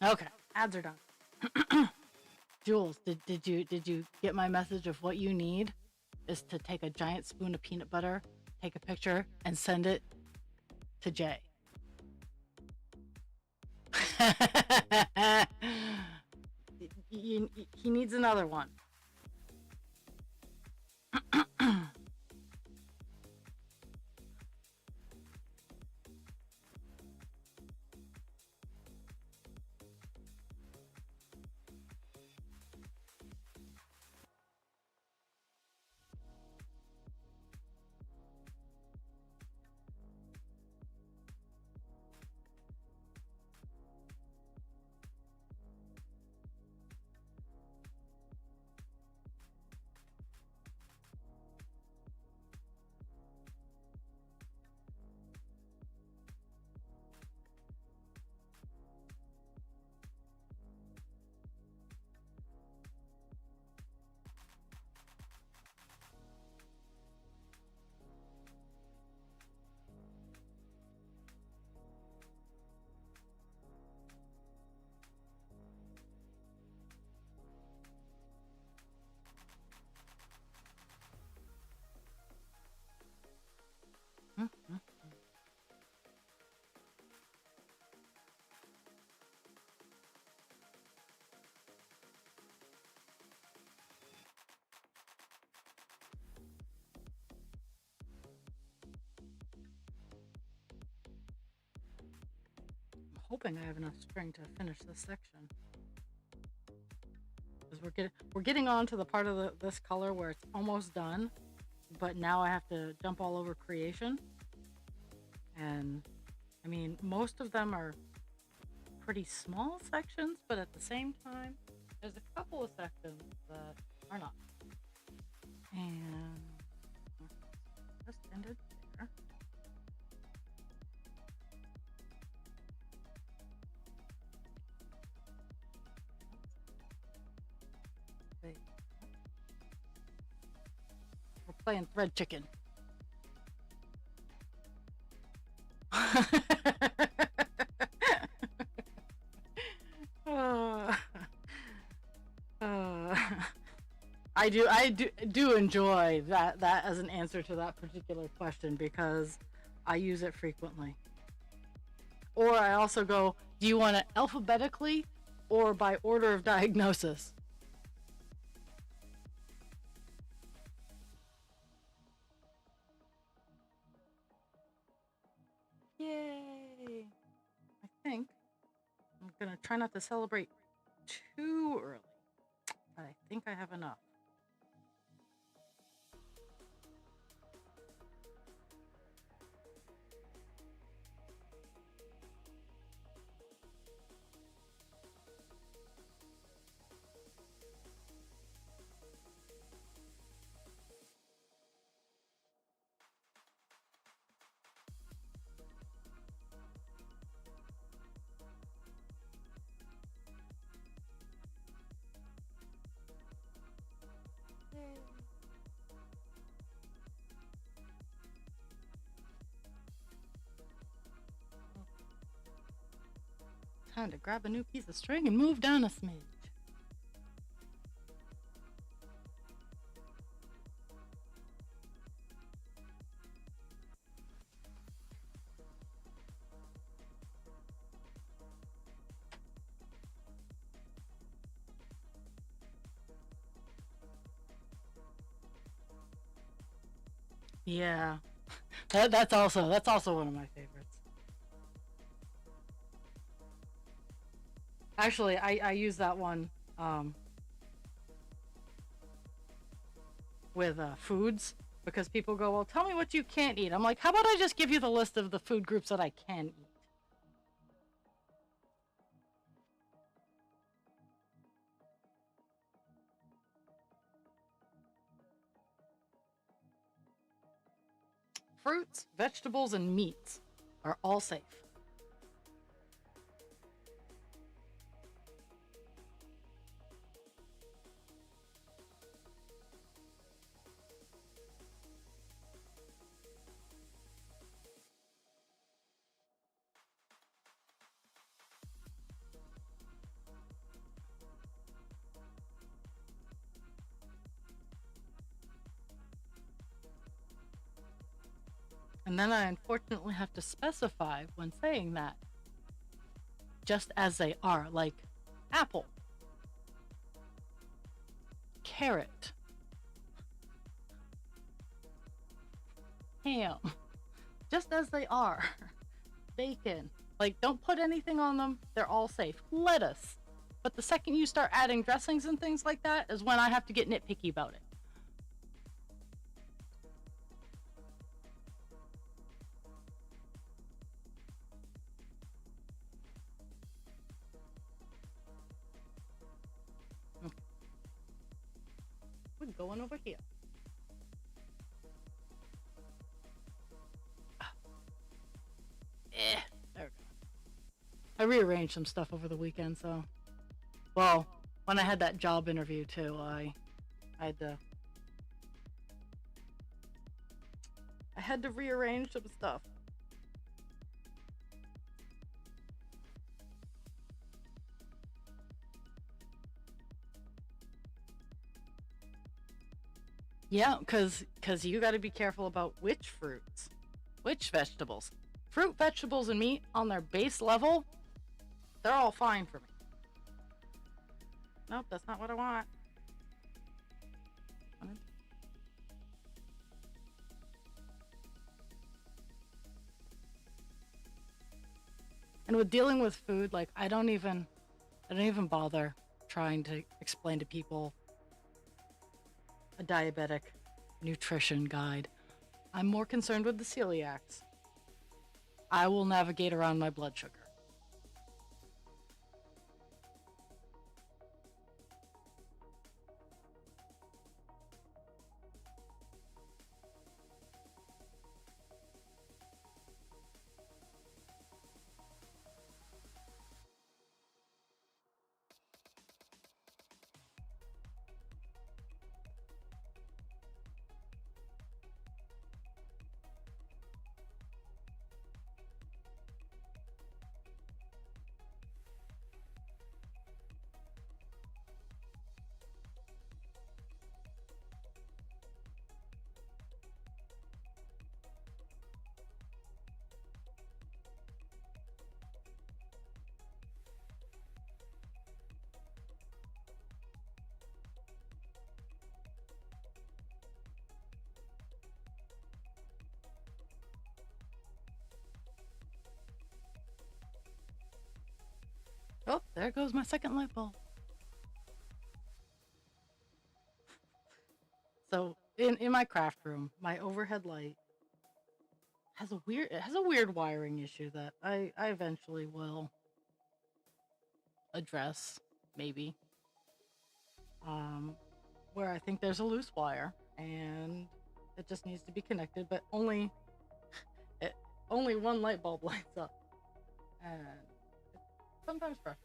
Okay, ads are done. Jules, did you get my message of what you need is to take a giant spoon of peanut butter, take a picture, and send it to Jay. He needs another one. hoping I have enough string to finish this section. Because we're getting on to the part of this color where it's almost done, but now I have to jump all over creation. And I mean, most of them are pretty small sections, but at the same time, there's a couple of sections that are not. And just ended there. We're playing thread chicken. I do enjoy that as an answer to that particular question because I use it frequently. Or I also go, do you want it alphabetically or by order of diagnosis? Yay! I think I'm gonna try not to celebrate too early. I think I have enough. Time to grab a new piece of string and move down a smidge. Yeah, that's also one of my favorites. Actually, I use that one with foods because people go, well, tell me what you can't eat. I'm like, how about I just give you the list of the food groups that I can eat? Fruits, vegetables, and meats are all safe. And then I unfortunately have to specify when saying that, just as they are, like apple, carrot, ham, just as they are, bacon. Like, don't put anything on them, they're all safe. Lettuce. But the second you start adding dressings and things like that is when I have to get nitpicky about it. We're going over here. There we go. I rearranged some stuff over the weekend, so. Well, when I had that job interview too, I had to rearrange some stuff. Yeah, because you got to be careful about which fruits, which vegetables. Fruit, vegetables, and meat on their base level, they're all fine for me. Nope, that's not what I want. And with dealing with food, like I don't even bother trying to explain to people a diabetic nutrition guide. I'm more concerned with the celiacs. I will navigate around my blood sugar. Oh, there goes my second light bulb. So in my craft room, my overhead light has a weird wiring issue that I eventually will address, maybe. Um, where I think there's a loose wire and it just needs to be connected, but it, only one light bulb lights up, and it's sometimes frustrating.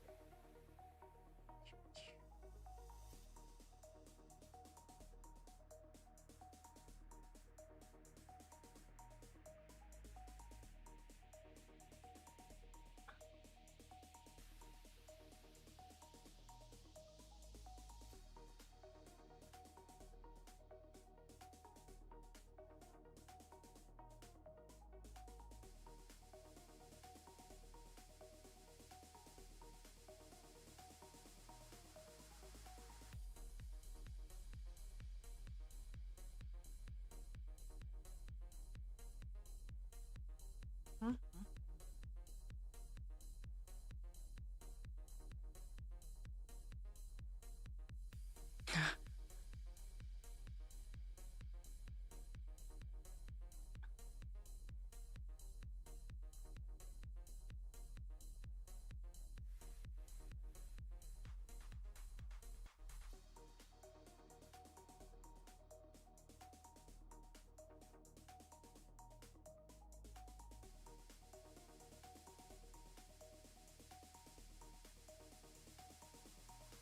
Mhm.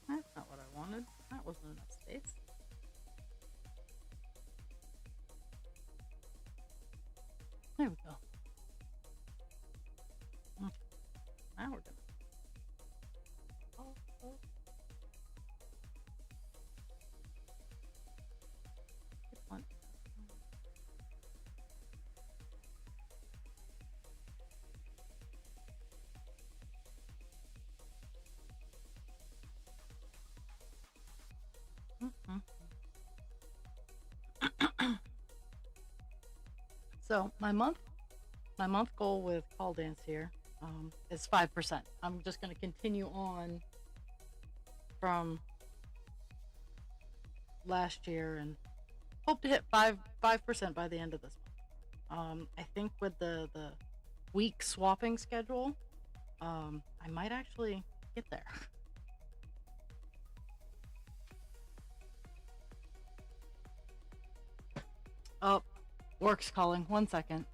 That's not what I wanted. That wasn't enough space. There we go. Okay, now we're gonna. Oh, oh, it's one. Mhm. So my month goal with call dance here is 5%. I'm just going to continue on from last year and hope to hit 5% by the end of this month. I think with the week swapping schedule, I might actually get there. Oh, work's calling. 1 second.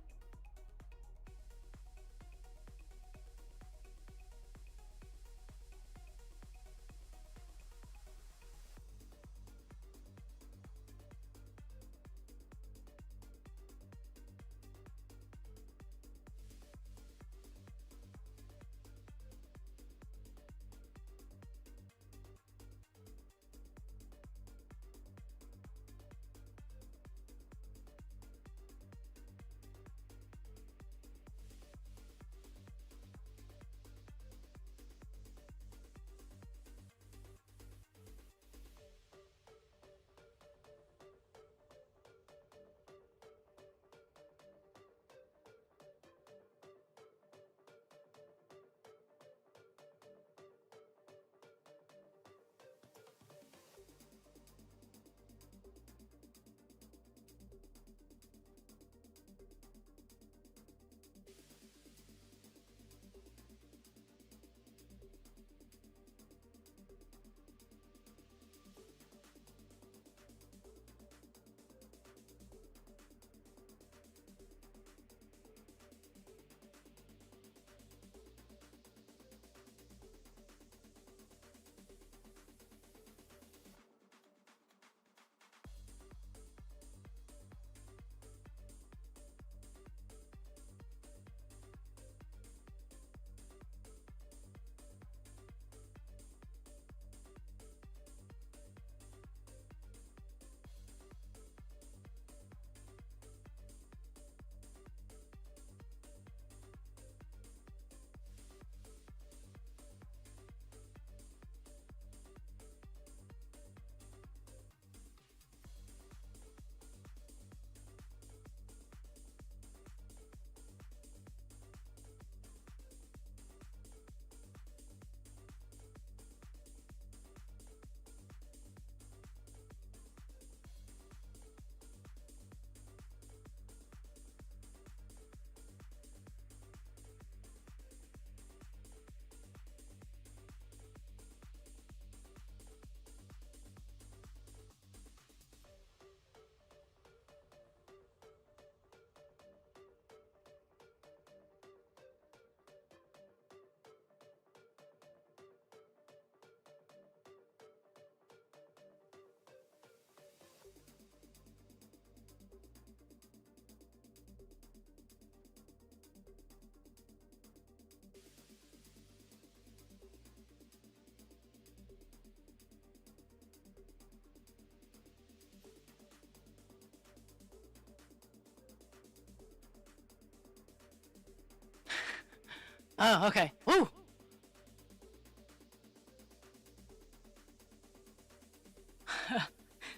Oh, okay. Ooh.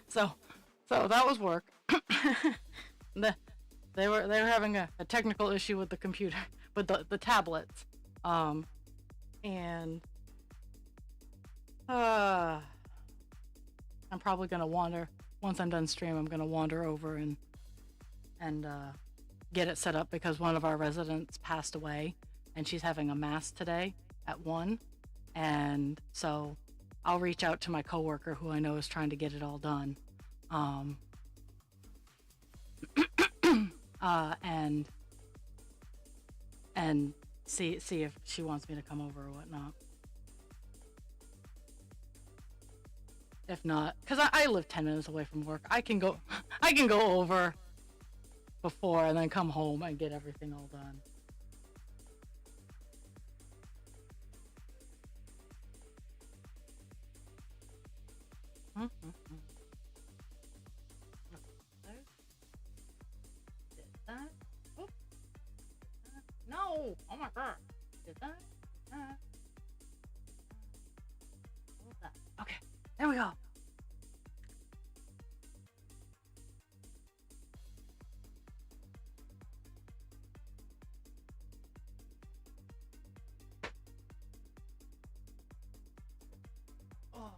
so, so that was work. the, they were having a technical issue with the computer, with the tablets, um, and I'm probably gonna wander once I'm done stream. I'm gonna wander over and get it set up because one of our residents passed away, and she's having a mass today at 1, and so I'll reach out to my coworker who I know is trying to get it all done, um, and see if she wants me to come over or whatnot. If not, because I live 10 minutes away from work, I can go over before and then come home and get everything all done. Did that? Oop. No! Oh my god! Did that? What was that? Okay, there we go. Oh.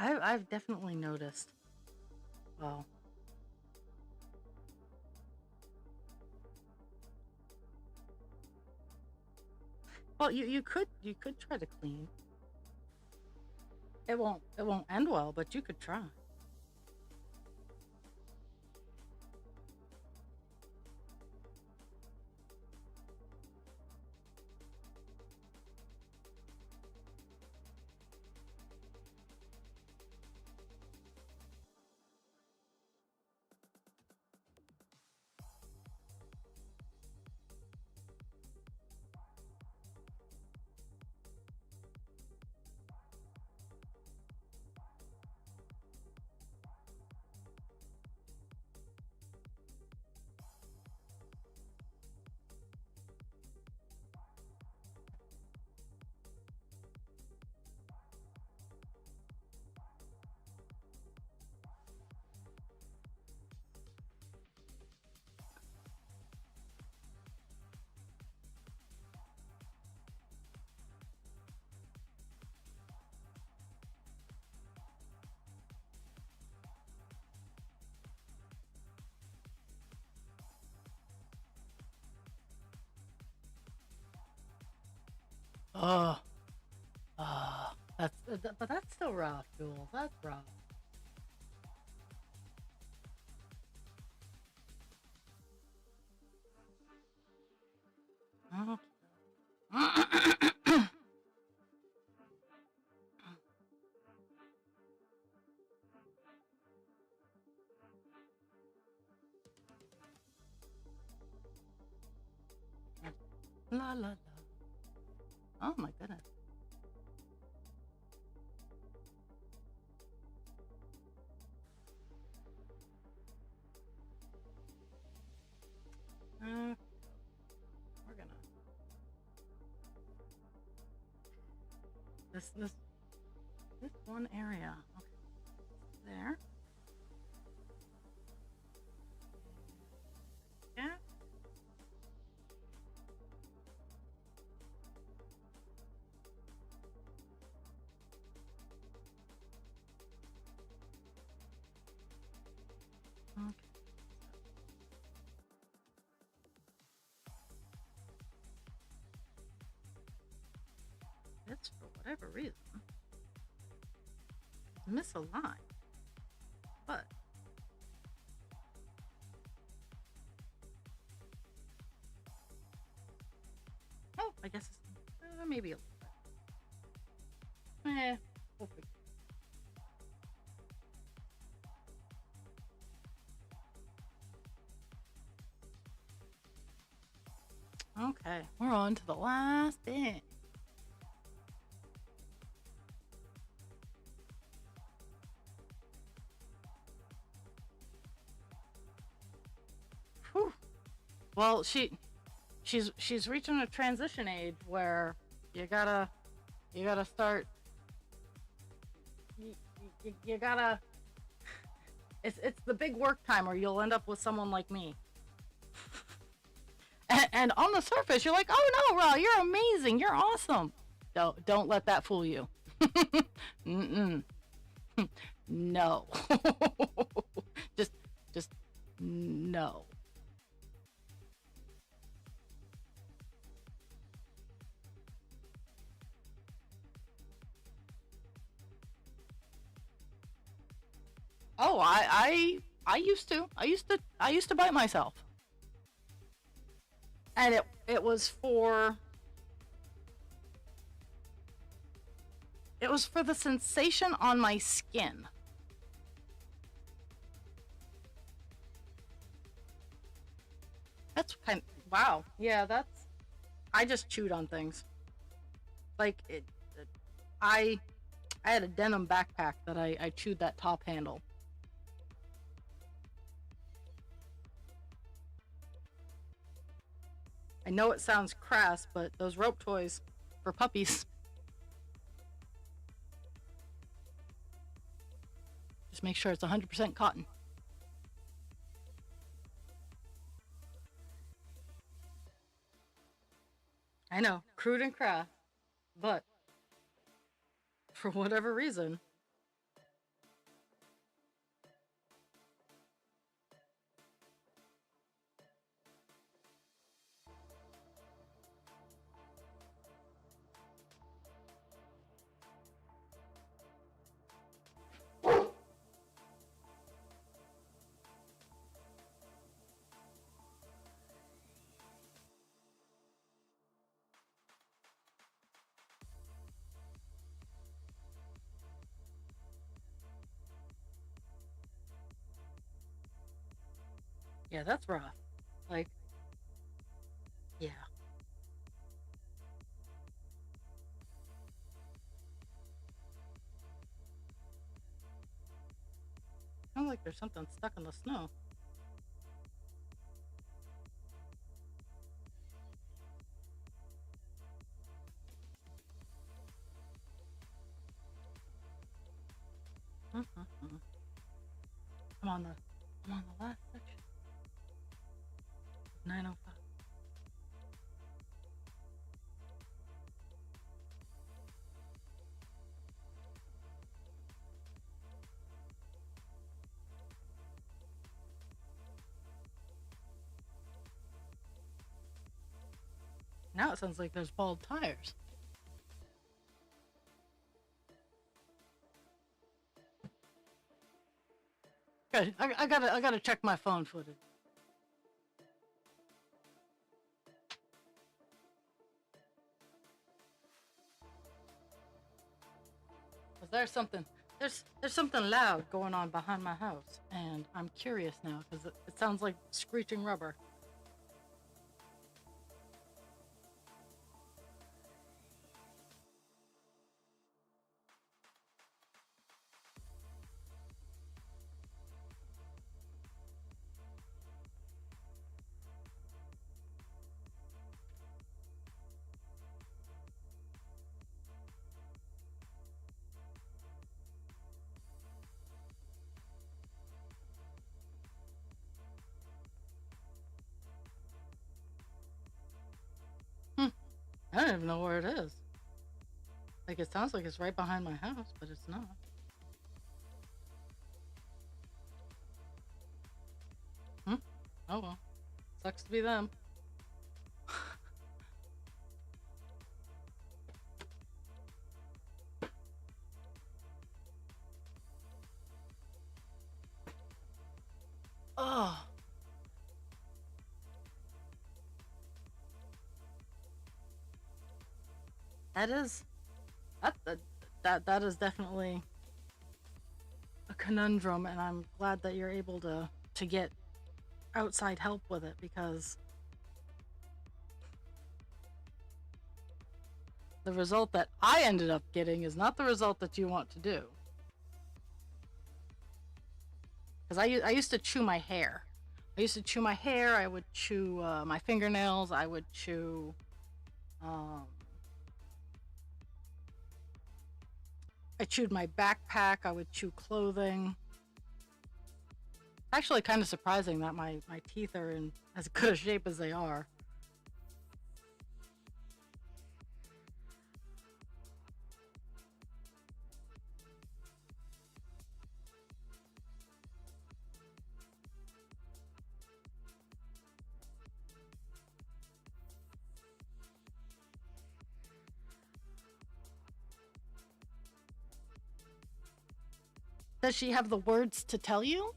I've definitely noticed. Well, you could try to clean. It won't end well, but you could try. Oh, but that's still rough, Jules. That's rough. Oh. La la la. Oh my goodness. We're gonna this one area. Okay, there. Yeah. whatever reason, misaligned. But oh, I guess it's maybe a little bit. We'll figure. Okay, we're on to the last bit. Whew. Well, she's reaching a transition age where you gotta start. You gotta. It's the big work time, or you'll end up with someone like me. And on the surface, you're like, oh no, Ra, you're amazing, you're awesome. Don't let that fool you. Mm-mm. No. just no. Oh, I used to bite myself. And it was for the sensation on my skin. That's kind of, wow. Yeah, I just chewed on things. Like I had a denim backpack that I chewed that top handle. I know it sounds crass, but those rope toys for puppies. Just make sure it's 100% cotton. I know, crude and crass, but for whatever reason, yeah, that's rough. Like, yeah. Sounds like there's something stuck in the snow. Mm-hmm. I'm on the last section. 905. Now it sounds like there's bald tires. Good. I gotta check my phone footage. Cause there's something loud going on behind my house, and I'm curious now because it sounds like screeching rubber. I don't even know where it is. Like, it sounds like it's right behind my house, but it's not. Oh well. Sucks to be them. That is that that that is definitely a conundrum, and I'm glad that you're able to get outside help with it, because the result that I ended up getting is not the result that you want to do. Because I used to chew my hair. I would chew my fingernails. I would chew. Um, I chewed my backpack. I would chew clothing. Actually, kind of surprising that my teeth are in as good a shape as they are. Does she have the words to tell you?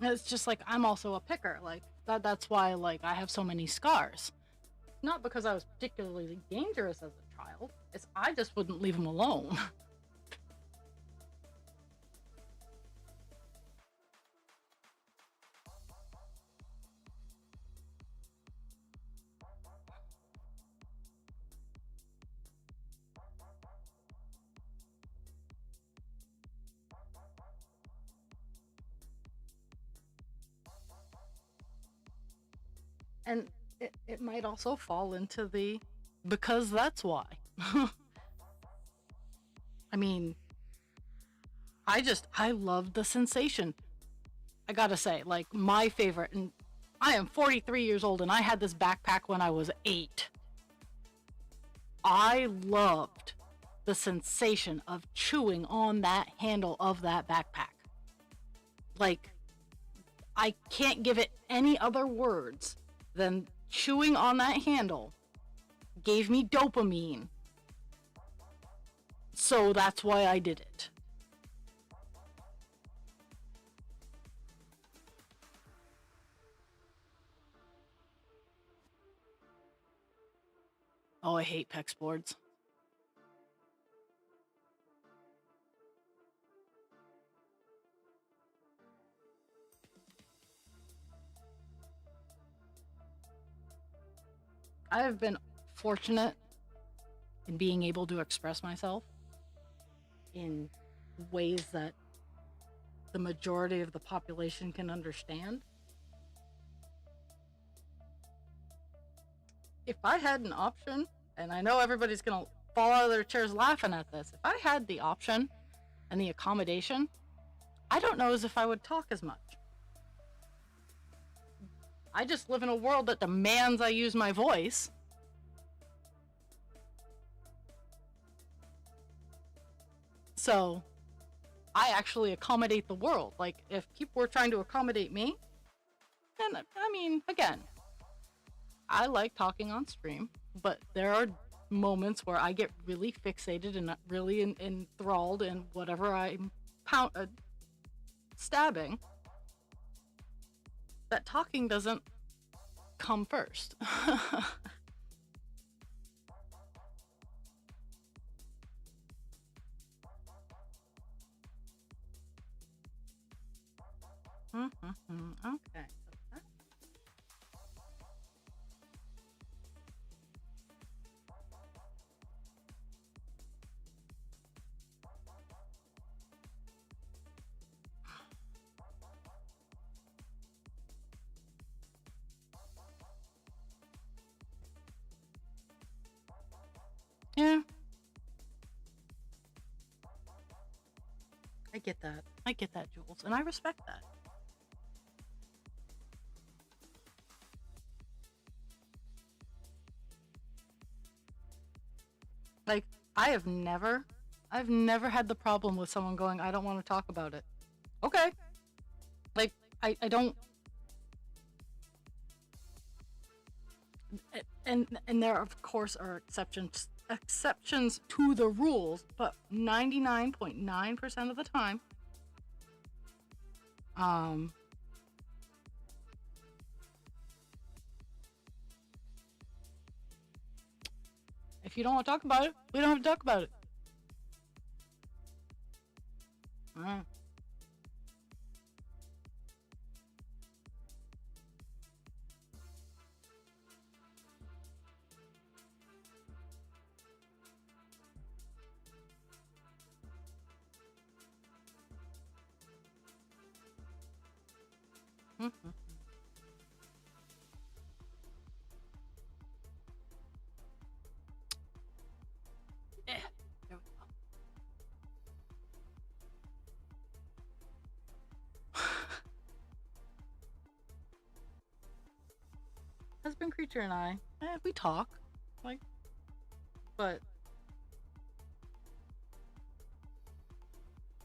It's just like I'm also a picker. Like that's why like I have so many scars. Not because I was particularly dangerous as a child. It's I just wouldn't leave them alone. And it might also fall into the because that's why. I mean, I love the sensation. I gotta say, like my favorite, and I am 43 years old and I had this backpack when I was 8. I loved the sensation of chewing on that handle of that backpack. Like, I can't give it any other words than chewing on that handle gave me dopamine. So that's why I did it. Oh, I hate PEX boards. I have been fortunate in being able to express myself in ways that the majority of the population can understand. If I had an option, and I know everybody's gonna fall out of their chairs laughing at this, if I had the option and the accommodation, I don't know as if I would talk as much. I just live in a world that demands I use my voice. So I actually accommodate the world. Like, if people were trying to accommodate me, then, I mean, again, I like talking on stream, but there are moments where I get really fixated and really enthralled in whatever I'm stabbing, that talking doesn't come first. Okay. Yeah. I get that. I get that, Jules, and I respect that. Like, I have never I've never had the problem with someone going, I don't want to talk about it. Okay. Like, I don't. And there of course are exceptions to the rules, but 99.9% of the time, um, if you don't want to talk about it, we don't have to talk about it. Mm. Mhm. Yeah. There we go. Husband Creature and I, we talk, like, but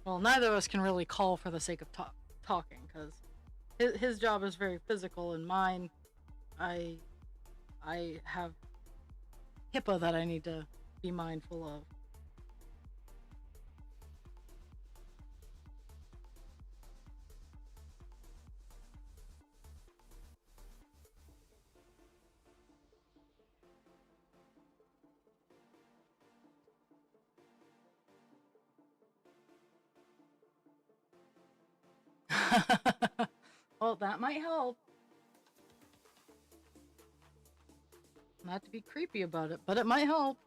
well, neither of us can really call for the sake of talking because his job is very physical, and mine, I I have HIPAA that I need to be mindful of. Well, that might help. Not to be creepy about it, but it might help.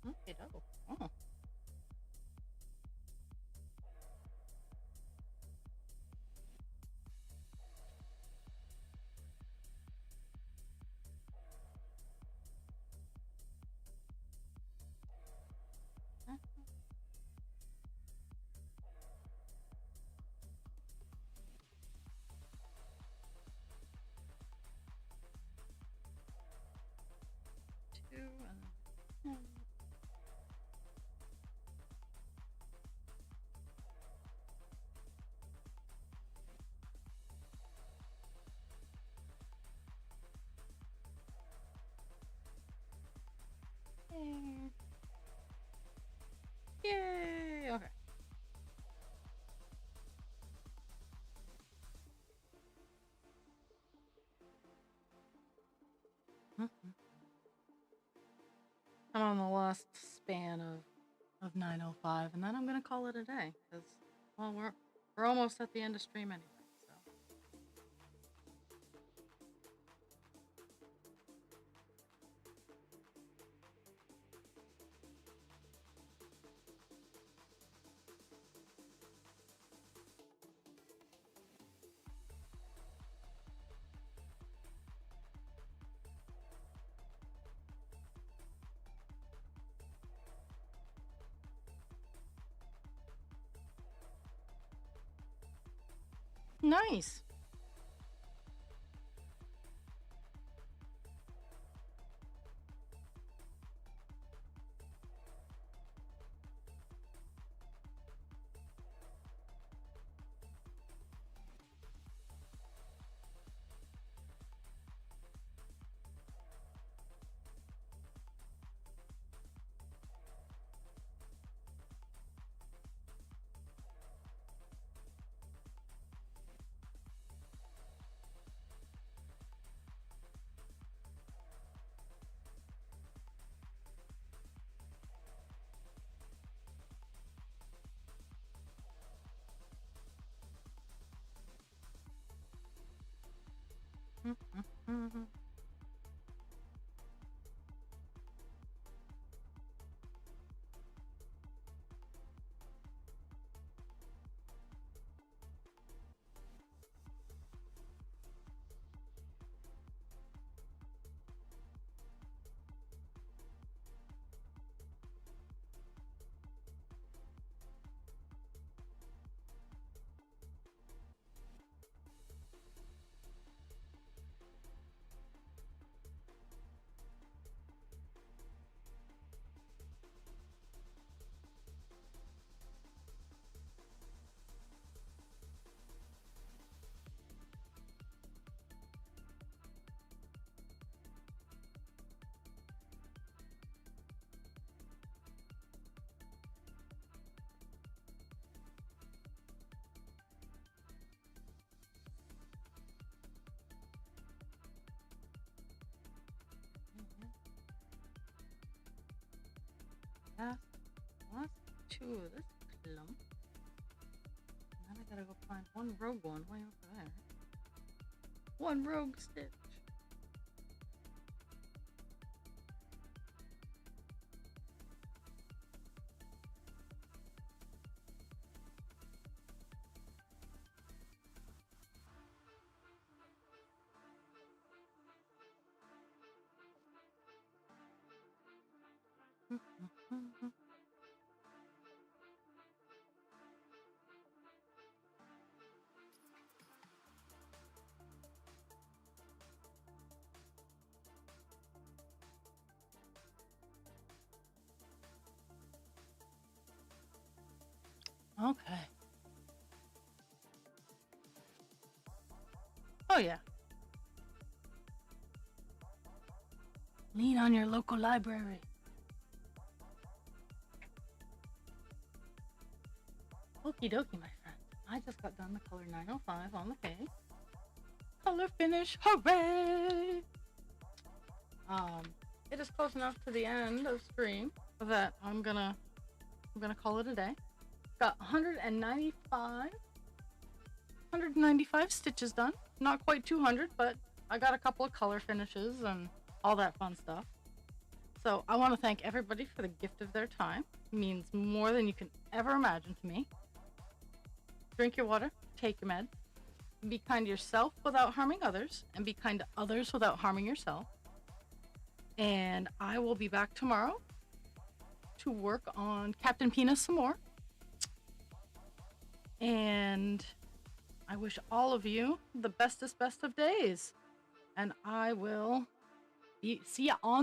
Okay, oh. Two and Yay. Yay! Okay. Mhm. I'm on the last span of 9:05, and then I'm gonna call it a day because, well, we're almost at the end of stream anyway. So nice. Mhm. That's, that's two of this clump. Now I gotta go find one rogue one way over there. One rogue stitch. Okay. Oh yeah. Lean on your local library. Okie dokie, my friend. I just got done the color 905 on the page. Color finish, hooray! It is close enough to the end of stream that I'm gonna call it a day. Got 195 stitches done. Not quite 200, but I got a couple of color finishes and all that fun stuff. So I want to thank everybody for the gift of their time. It means more than you can ever imagine to me. Drink your water, take your meds, be kind to yourself without harming others, and be kind to others without harming yourself. And I will be back tomorrow to work on Captain Penis some more. And I wish all of you the bestest best of days. And I will see you on the